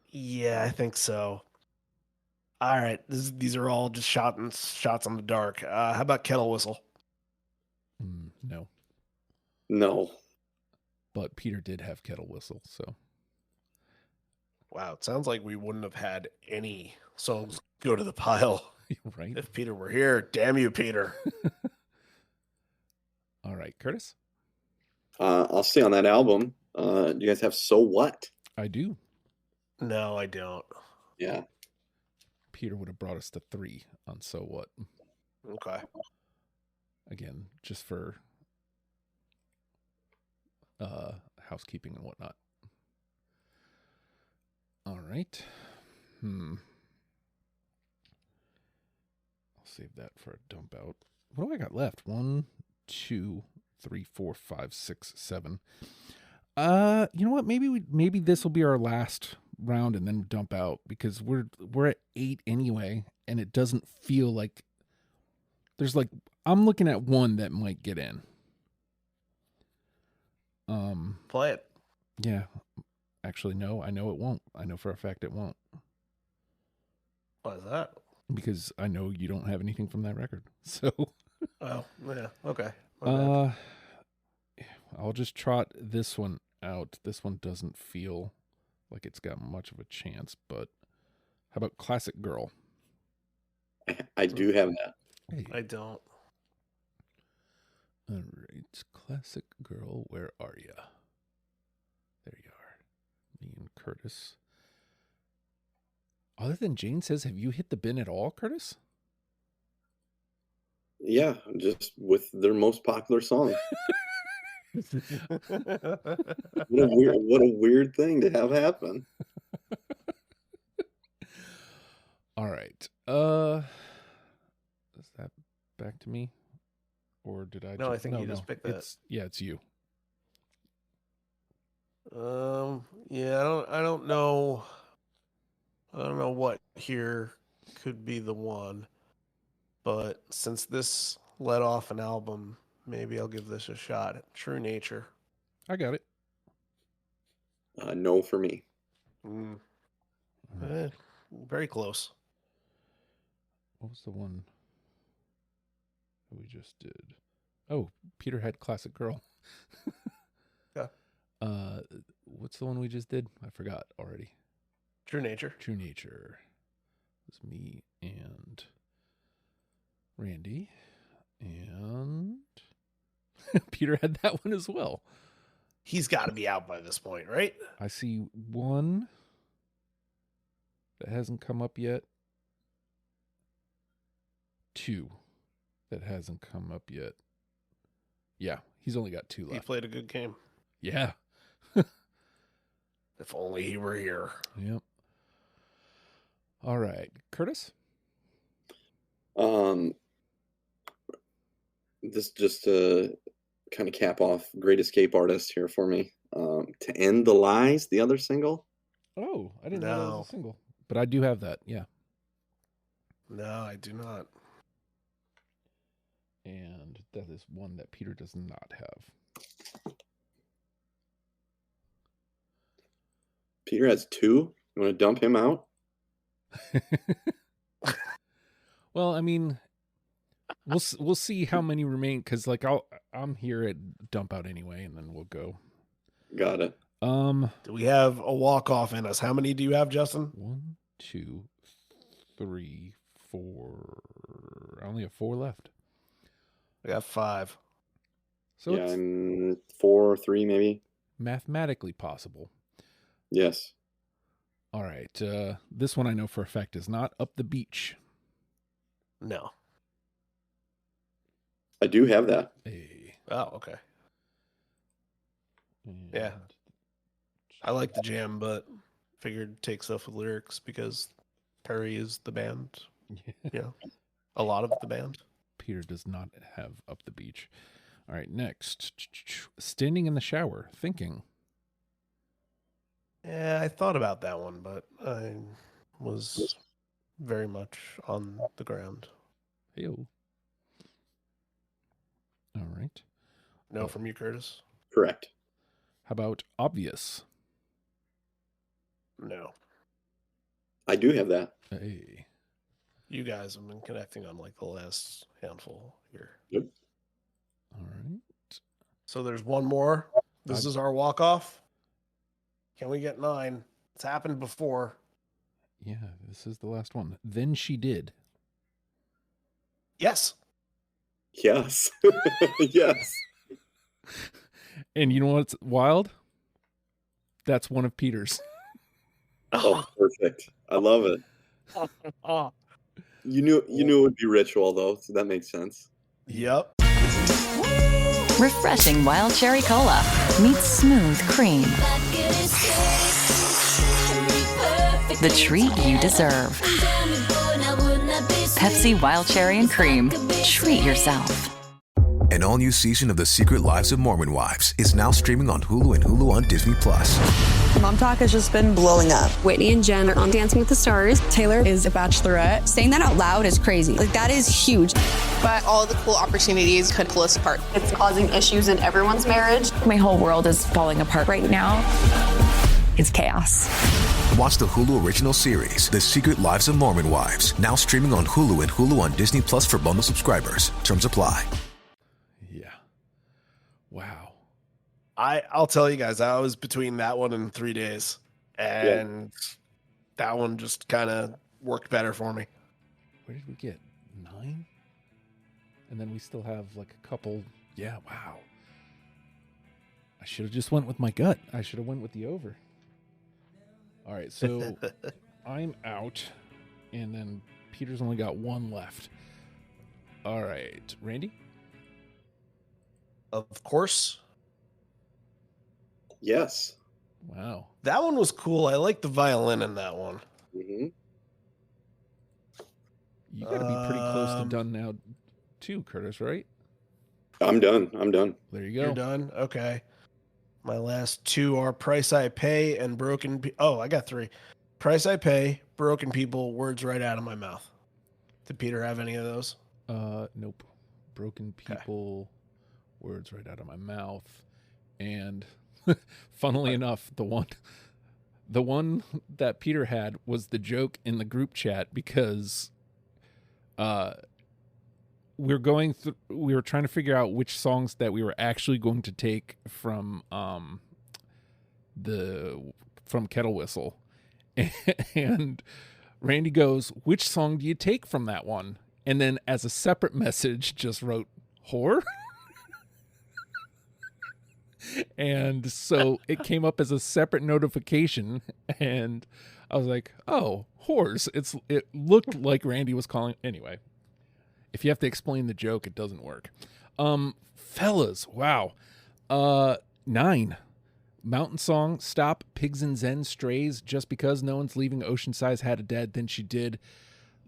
Yeah, I think so. All right, these are all just shots on the dark. How about Kettle Whistle?
No,
No.
but Peter did have Kettle Whistle, so
Wow, it sounds like we wouldn't have had any songs go to the pile
right.
if Peter were here. Damn you, Peter.
All right, Curtis,
I'll say on that album, do you guys have So What?
I do.
No, I don't.
Yeah.
Peter would have brought us to 3 on So What.
Okay.
Again, just for housekeeping and whatnot. All right. I'll save that for a dump out. What do I got left? 1, 2, 3, 4, 5, 6, 7. You know what? Maybe this will be our last round and then dump out, because we're at 8 anyway, and it doesn't feel like there's like, I'm looking at one that might get in.
Play it.
Yeah. Actually, no, I know it won't. I know for a fact it won't,
Why is that?
because I know you don't have anything from that record. So,
Oh, yeah. Okay. My bad.
I'll just trot this one out. This one doesn't feel like it's got much of a chance, but how about Classic Girl?
I do have that.
Hey.
I don't.
All right, Classic Girl, where are you? There you are. Me and Curtis. Other than Jane Says, have you hit the bin at all, Curtis?
Yeah, just with their most popular song. What a weird thing to have happen.
All right. Is that back to me? Or did I
No, I think you just picked that.
It's you.
Yeah, I don't know. I don't know what here could be the one, but since this let off an album, maybe I'll give this a shot. True Nature.
I got it.
No for me.
Very close.
What was the one that we just did? Oh, Peter had Classic Girl.
Yeah.
What's the one we just did? I forgot already.
True Nature.
True Nature. It was me and Randy, and Peter had that one as well.
He's got to be out by this point, right?
I see one that hasn't come up yet. 2 that hasn't come up yet. Yeah, he's only got 2
He
left.
played a good game.
Yeah.
If only he were here.
Yep. All right, Curtis.
This just to kind of cap off Great Escape Artist here for me. To End the Lies, the other single.
Oh, I didn't know that
No.
was a single, but I do have that. Yeah,
No, I do not.
and that is one that Peter does not have.
Peter has 2. You want to dump him out?
Well, I mean, we'll see how many remain, because like I'm here at dump out anyway, and then we'll go.
Got it.
Do we have a walk-off in us? How many do you have, Justin?
1, 2, 3, 4. I only have 4 left.
I got 5.
So
yeah,
it's
I'm 4, 3 maybe.
mathematically possible.
Yes.
All right. This one I know for a fact is not Up the Beach.
No.
I do have that.
Hey.
Oh, okay.
And
Yeah. I like the jam, but figured take stuff with lyrics because Perry is the band. Yeah. A lot of the band.
Peter does not have Up the Beach. All right, next. Standing in the Shower, Thinking.
Yeah, I thought about that one, but I was very much on the ground.
Hey-o. All right.
No from you, Curtis?
Correct.
How about obvious?
No.
I do have that.
Hey.
You guys have been connecting on like the last handful here.
Yep.
All right.
So there's one more. This is our walk-off. Can we get 9? It's happened before.
Yeah, this is the last one. Then she did.
Yes.
Yes. Yes.
And you know what's wild? That's one of Peter's.
Oh, perfect. I love it.
Oh.
You knew it would be ritual though, so that makes sense.
Yep.
Refreshing wild cherry cola meets smooth cream. The treat you deserve. Pepsi Wild Cherry and Cream. Treat yourself.
An all-new season of The Secret Lives of Mormon Wives is now streaming on Hulu and Hulu on Disney+.
Mom Talk has just been blowing up.
Whitney and Jen are on Dancing with the Stars.
Taylor is a bachelorette.
Saying that out loud is crazy. Like, that is huge.
But all the cool opportunities could pull us apart.
It's causing issues in everyone's marriage. My whole world is falling apart right now. It's chaos.
Watch the Hulu original series, The Secret Lives of Mormon Wives, now streaming on Hulu and Hulu on Disney Plus for bundle subscribers. Terms apply.
Yeah. Wow.
I'll tell you guys, I was between that one and 3 days. And that one just kind of worked better for me.
Where did we get? 9? And then we still have like a couple. Yeah, wow. I should have just went with my gut. I should have went with the over. All right, so I'm out, and then Peter's only got one left. All right, Randy?
Of course.
Yes.
Wow.
That one was cool. I like the violin in that one.
Mm-hmm.
You got to be pretty close to done now, too, Curtis, right?
I'm done.
There you go.
You're done? Okay. My last 2 are Price I Pay and Broken I got 3. Price I Pay, Broken People, Words Right Out of My Mouth. Did Peter have any of those?
Nope. Broken People, Words Right Out of My Mouth. And funnily enough, the one that Peter had was the joke in the group chat because we were trying to figure out which songs that we were actually going to take from Kettle Whistle. And Randy goes, "Which song do you take from that one?" And then as a separate message just wrote whore. And so it came up as a separate notification, and I was like, "Oh, whores." It looked like Randy was calling anyway. If you have to explain the joke, it doesn't work. Fellas, wow. 9. Mountain Song, Stop, Pigs and Zen, Strays, Just Because No One's Leaving Oceanside Had a Dad Then She Did.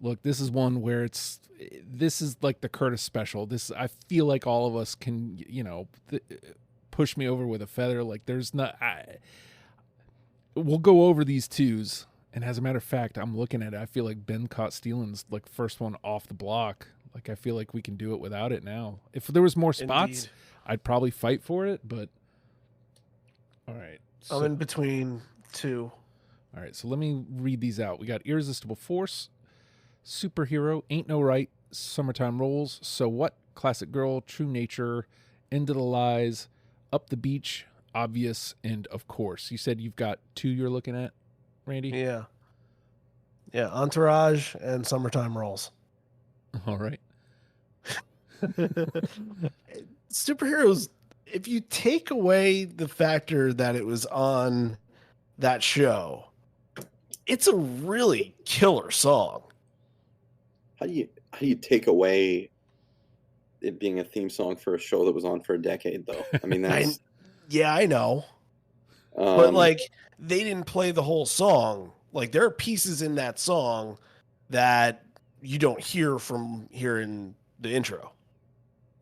Look, this is one where this is like the Curtis special. I feel like all of us can, push me over with a feather. Like we'll go over these 2s. And as a matter of fact, I'm looking at it. I feel like Ben Caught Stealin's like first one off the block. Like, I feel like we can do it without it now. If there was more spots,
Indeed.
I'd probably fight for it, but all right. So,
I'm in between 2.
all right, so let me read these out. We got Irresistible Force, Superhero, Ain't No Right, Summertime Rolls, So What, Classic Girl, True Nature, End of the Lies, Up the Beach, Obvious, and Of Course. You said you've got 2 you're looking at, Randy?
Yeah. Yeah, Entourage and Summertime Rolls.
All right.
Superheroes, if you take away the factor that it was on that show, it's a really killer song.
How do you take away it being a theme song for a show that was on for a decade, though? I mean, that's
I know. But like, they didn't play the whole song. Like, there are pieces in that song that you don't hear from hearing the intro.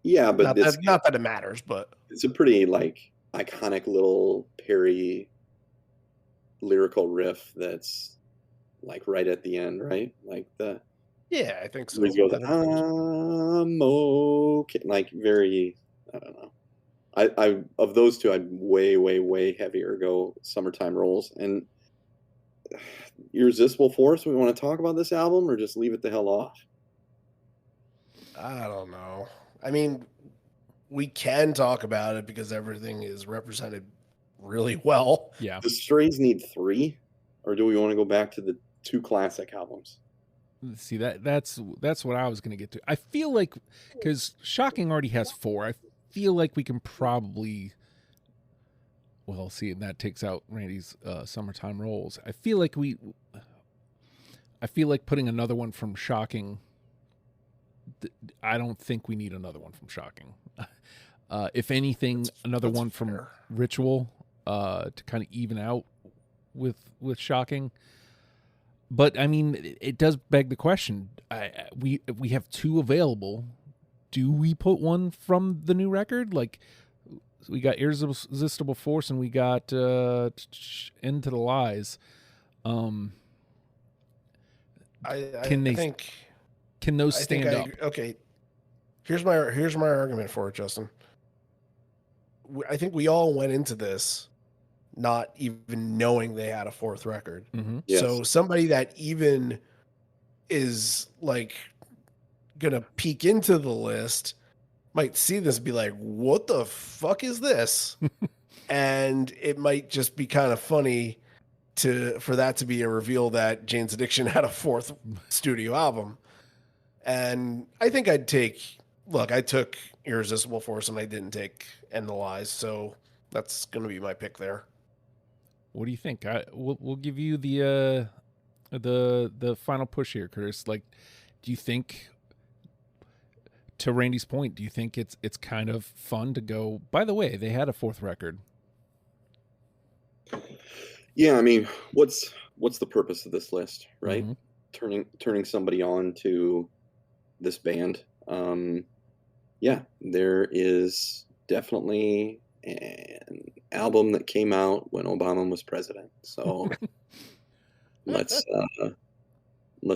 Yeah, but
not that it matters, but
it's a pretty like iconic little Perry lyrical riff that's like right at the end, right? Like
I think so.
He goes, "I'm okay," like very I don't know. I of those two, I'd way heavier go Summertime Rolls. And Irresistible Force, we want to talk about this album or just leave it the hell off?
I don't know. I mean, we can talk about it because everything is represented really well.
Yeah.
Do Strays need 3? Or do we want to go back to the 2 classic albums?
See, that's what I was going to get to. I feel like, because Shocking already has 4, I feel like we can probably, well, see, and that takes out Randy's Summertime Rolls. I feel like putting another one from Shocking, I don't think we need another one from Shocking. If anything, another one from Ritual to kind of even out with Shocking. But I mean, it does beg the question. We have 2 available. Do we put one from the new record? Like, we got Irresistible Force and we got Into the Lies. Can those stand up?
Okay, here's my argument for it, Justin. I think we all went into this not even knowing they had a 4th record.
Mm-hmm.
Yes.
So somebody that even is like gonna peek into the list might see this and be like, what the fuck is this? And it might just be kind of funny for that to be a reveal that Jane's Addiction had a 4th studio album. And I think I took Irresistible Force and I didn't take End the Lies, so that's going to be my pick there.
What do you think? We'll give you the final push here, Curtis. Like, do you think, to Randy's point, do you think it's kind of fun to go, by the way, they had a 4th record?
Yeah, I mean, what's the purpose of this list, right?
Mm-hmm.
Turning somebody on to this band. Yeah, there is definitely an album that came out when Obama was president. So let's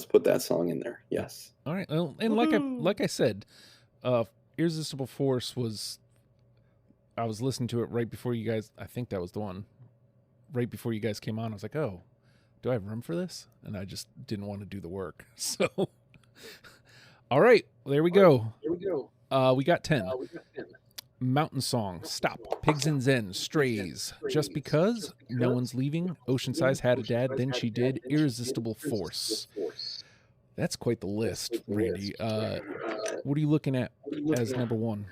put that song in there. Yes.
All right. Well, and like I said, Irresistible Force was, I was listening to it right before you guys, I think that was the one, right before you guys came on. I was like, oh, do I have room for this? And I just didn't want to do the work. So, all right, there we go. We got 10. Mountain Song, Stop, Pigs in Zen, Strays, Just Because, No One's Leaving, Ocean Size Had a Dad, Then She Did, Irresistible Force. That's quite the list, Randy. What are you looking at as number 1?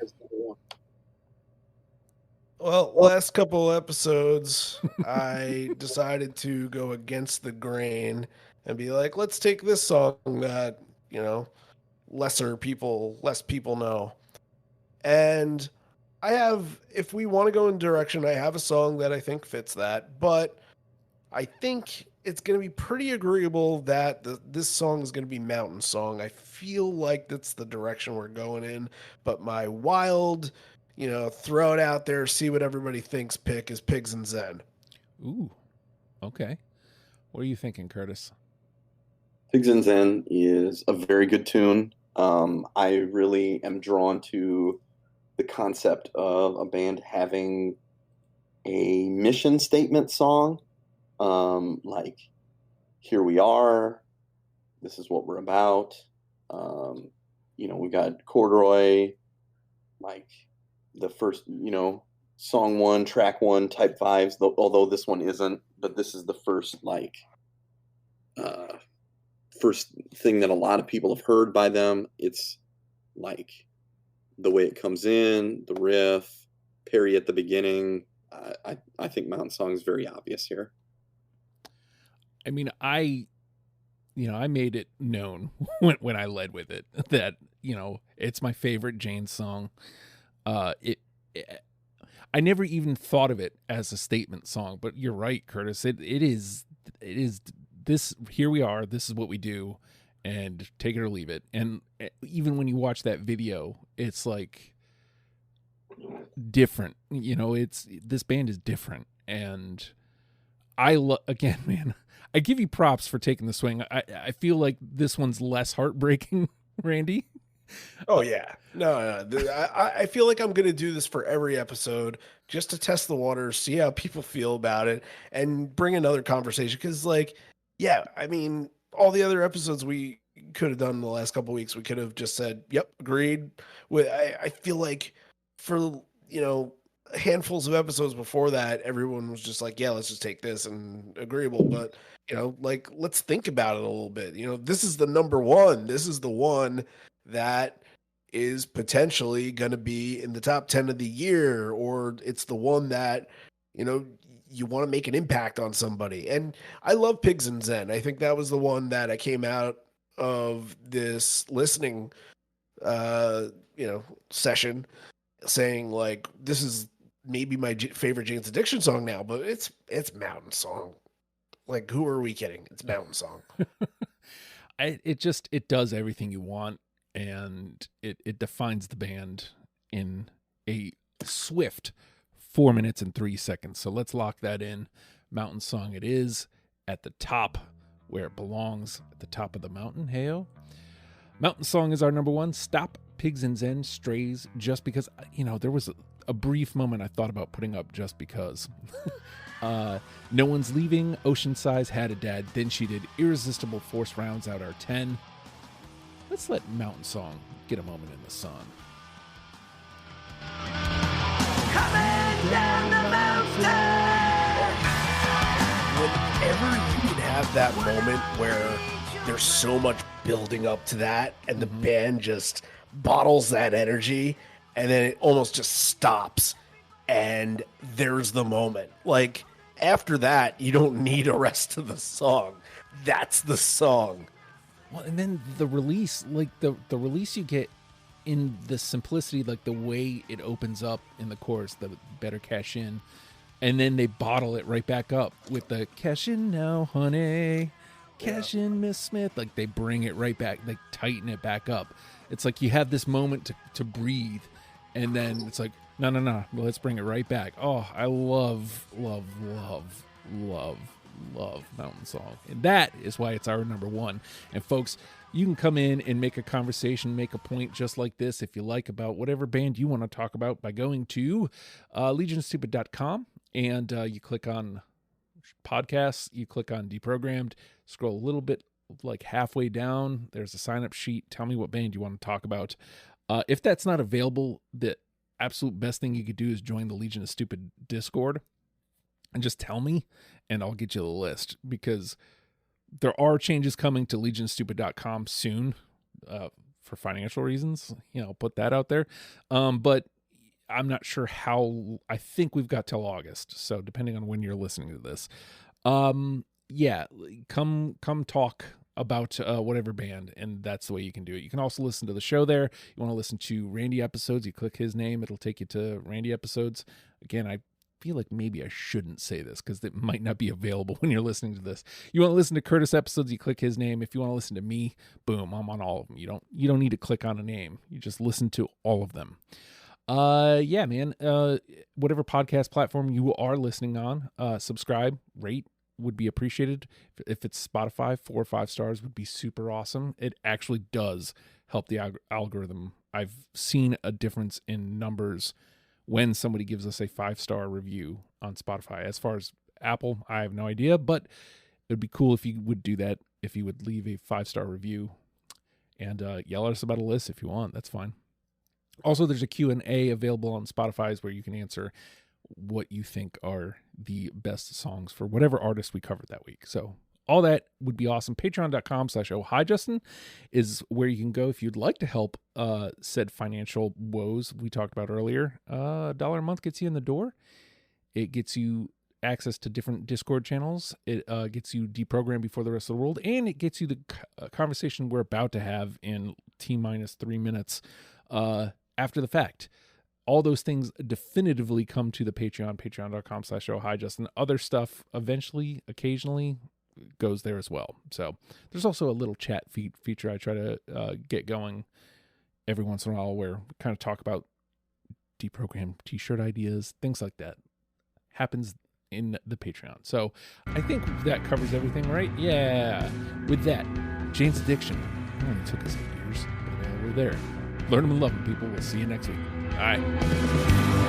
Well, last couple episodes, I decided to go against the grain and be like, let's take this song that, less people know. And I have, if we want to go in direction, I have a song that I think fits that, but I think it's going to be pretty agreeable that this song is going to be Mountain Song. I feel like that's the direction we're going in, but my wild, throw it out there, see what everybody thinks pick is Pigs in Zen.
Ooh, okay. What are you thinking, Curtis?
Pigs in Zen is a very good tune. I really am drawn to the concept of a band having a mission statement song, like Here We Are, this is what we're about. We got Corduroy, like the first, song 1, track 1 type vibes, although this one isn't, but this is the first, first thing that a lot of people have heard by them. It's like the way it comes in, the riff, Perry at the beginning. I think Mountain Song is very obvious here.
I mean, I made it known when I led with it that, it's my favorite Jane song. I never even thought of it as a statement song, but you're right, Curtis. It is this, here we are, this is what we do, and take it or leave it. And even when you watch that video, it's like different, this band is different. And again, man, I give you props for taking the swing. I feel like this one's less heartbreaking, Randy.
Oh yeah, no. I feel like I'm gonna do this for every episode just to test the waters, see how people feel about it, and bring another conversation. Because, like, yeah, I mean, all the other episodes we could have done in the last couple weeks, we could have just said, "Yep, agreed." I feel like for handfuls of episodes before that, everyone was just like, "Yeah, let's just take this," and agreeable. But like, let's think about it a little bit. This is the number one. This is the one that is potentially going to be in the top 10 of the year, or it's the one that, you want to make an impact on somebody. And I love Pigs and Zen. I think that was the one that I came out of this listening, session saying, like, this is maybe my favorite Jane's Addiction song now, but it's Mountain Song. Like, who are we kidding? It's Mountain Song.
It does everything you want. And it defines the band in a swift 4 minutes and 3 seconds. So let's lock that in. Mountain Song it is, at the top where it belongs, at the top of the mountain. Heyo. Mountain Song is our number one. Stop, Pigs and Zen, Strays, Just Because. There was a brief moment I thought about putting up Just Because. No One's Leaving, Ocean Size, Had a Dad, Then She Did, Irresistible Force rounds out our 10. Let's let Mountain Song get a moment in the sun.
Coming down the mountain. Whenever you can have that moment where there's so much building up to that, and the band just bottles that energy, and then it almost just stops, and there's the moment. Like, after that, you don't need a rest of the song. That's the song.
Well, and then the release, like the release you get in the simplicity, like the way it opens up in the chorus, the Better Cash In, and then they bottle it right back up with the cash in now, honey, cash in, Miss Smith. Like, they bring it right back, like tighten it back up. It's like you have this moment to breathe, and then it's like, no, let's bring it right back. Oh, I love Mountain Song, and that is why it's our number one. And folks, you can come in and make a conversation, make a point just like this if you like, about whatever band you want to talk about, by going to legionstupid.com, and you click on podcasts, you click on Deprogrammed, scroll a little bit, like halfway down, there's a sign up sheet. Tell me what band you want to talk about. If that's not available, the absolute best thing you could do is join the Legion of Stupid Discord and just tell me, and I'll get you the list, because there are changes coming to legionstupid.com soon, for financial reasons. I'll put that out there. But I'm not sure how. I think we've got till August. So depending on when you're listening to this, yeah, come talk about whatever band, and that's the way you can do it. You can also listen to the show there. You want to listen to Randy episodes, you click his name, it'll take you to Randy episodes. Again, I feel like maybe I shouldn't say this because it might not be available when you're listening to this. You want to listen to Curtis episodes, you click his name. If you want to listen to me, boom, I'm on all of them. You don't need to click on a name. You just listen to all of them. Yeah, man. Whatever podcast platform you are listening on, subscribe, rate would be appreciated. If it's Spotify, 4 or 5 stars would be super awesome. It actually does help the algorithm. I've seen a difference in numbers when somebody gives us a 5-star review on Spotify. As far as Apple, I have no idea, but it'd be cool if you would do that, if you would leave a 5-star review and yell at us about a list if you want. That's fine. Also, there's a Q&A available on Spotify where you can answer what you think are the best songs for whatever artist we covered that week. So all that would be awesome. Patreon.com/ohhijustin is where you can go if you'd like to help said financial woes we talked about earlier. $1 a month gets you in the door. It gets you access to different Discord channels. It gets you deprogrammed before the rest of the world, and it gets you the conversation we're about to have in T-minus 3 minutes after the fact. All those things definitively come to the Patreon, patreon.com/ohhijustin. Other stuff eventually, occasionally, goes there as well. So there's also a little chat feature I try to get going every once in a while where we kind of talk about deprogrammed t-shirt ideas, things like that. Happens in the Patreon. So I think that covers everything, right? Yeah. With that, Jane's Addiction. It only took us 8 years, but it we're there. Learn them and love them, people. We'll see you next week. All right.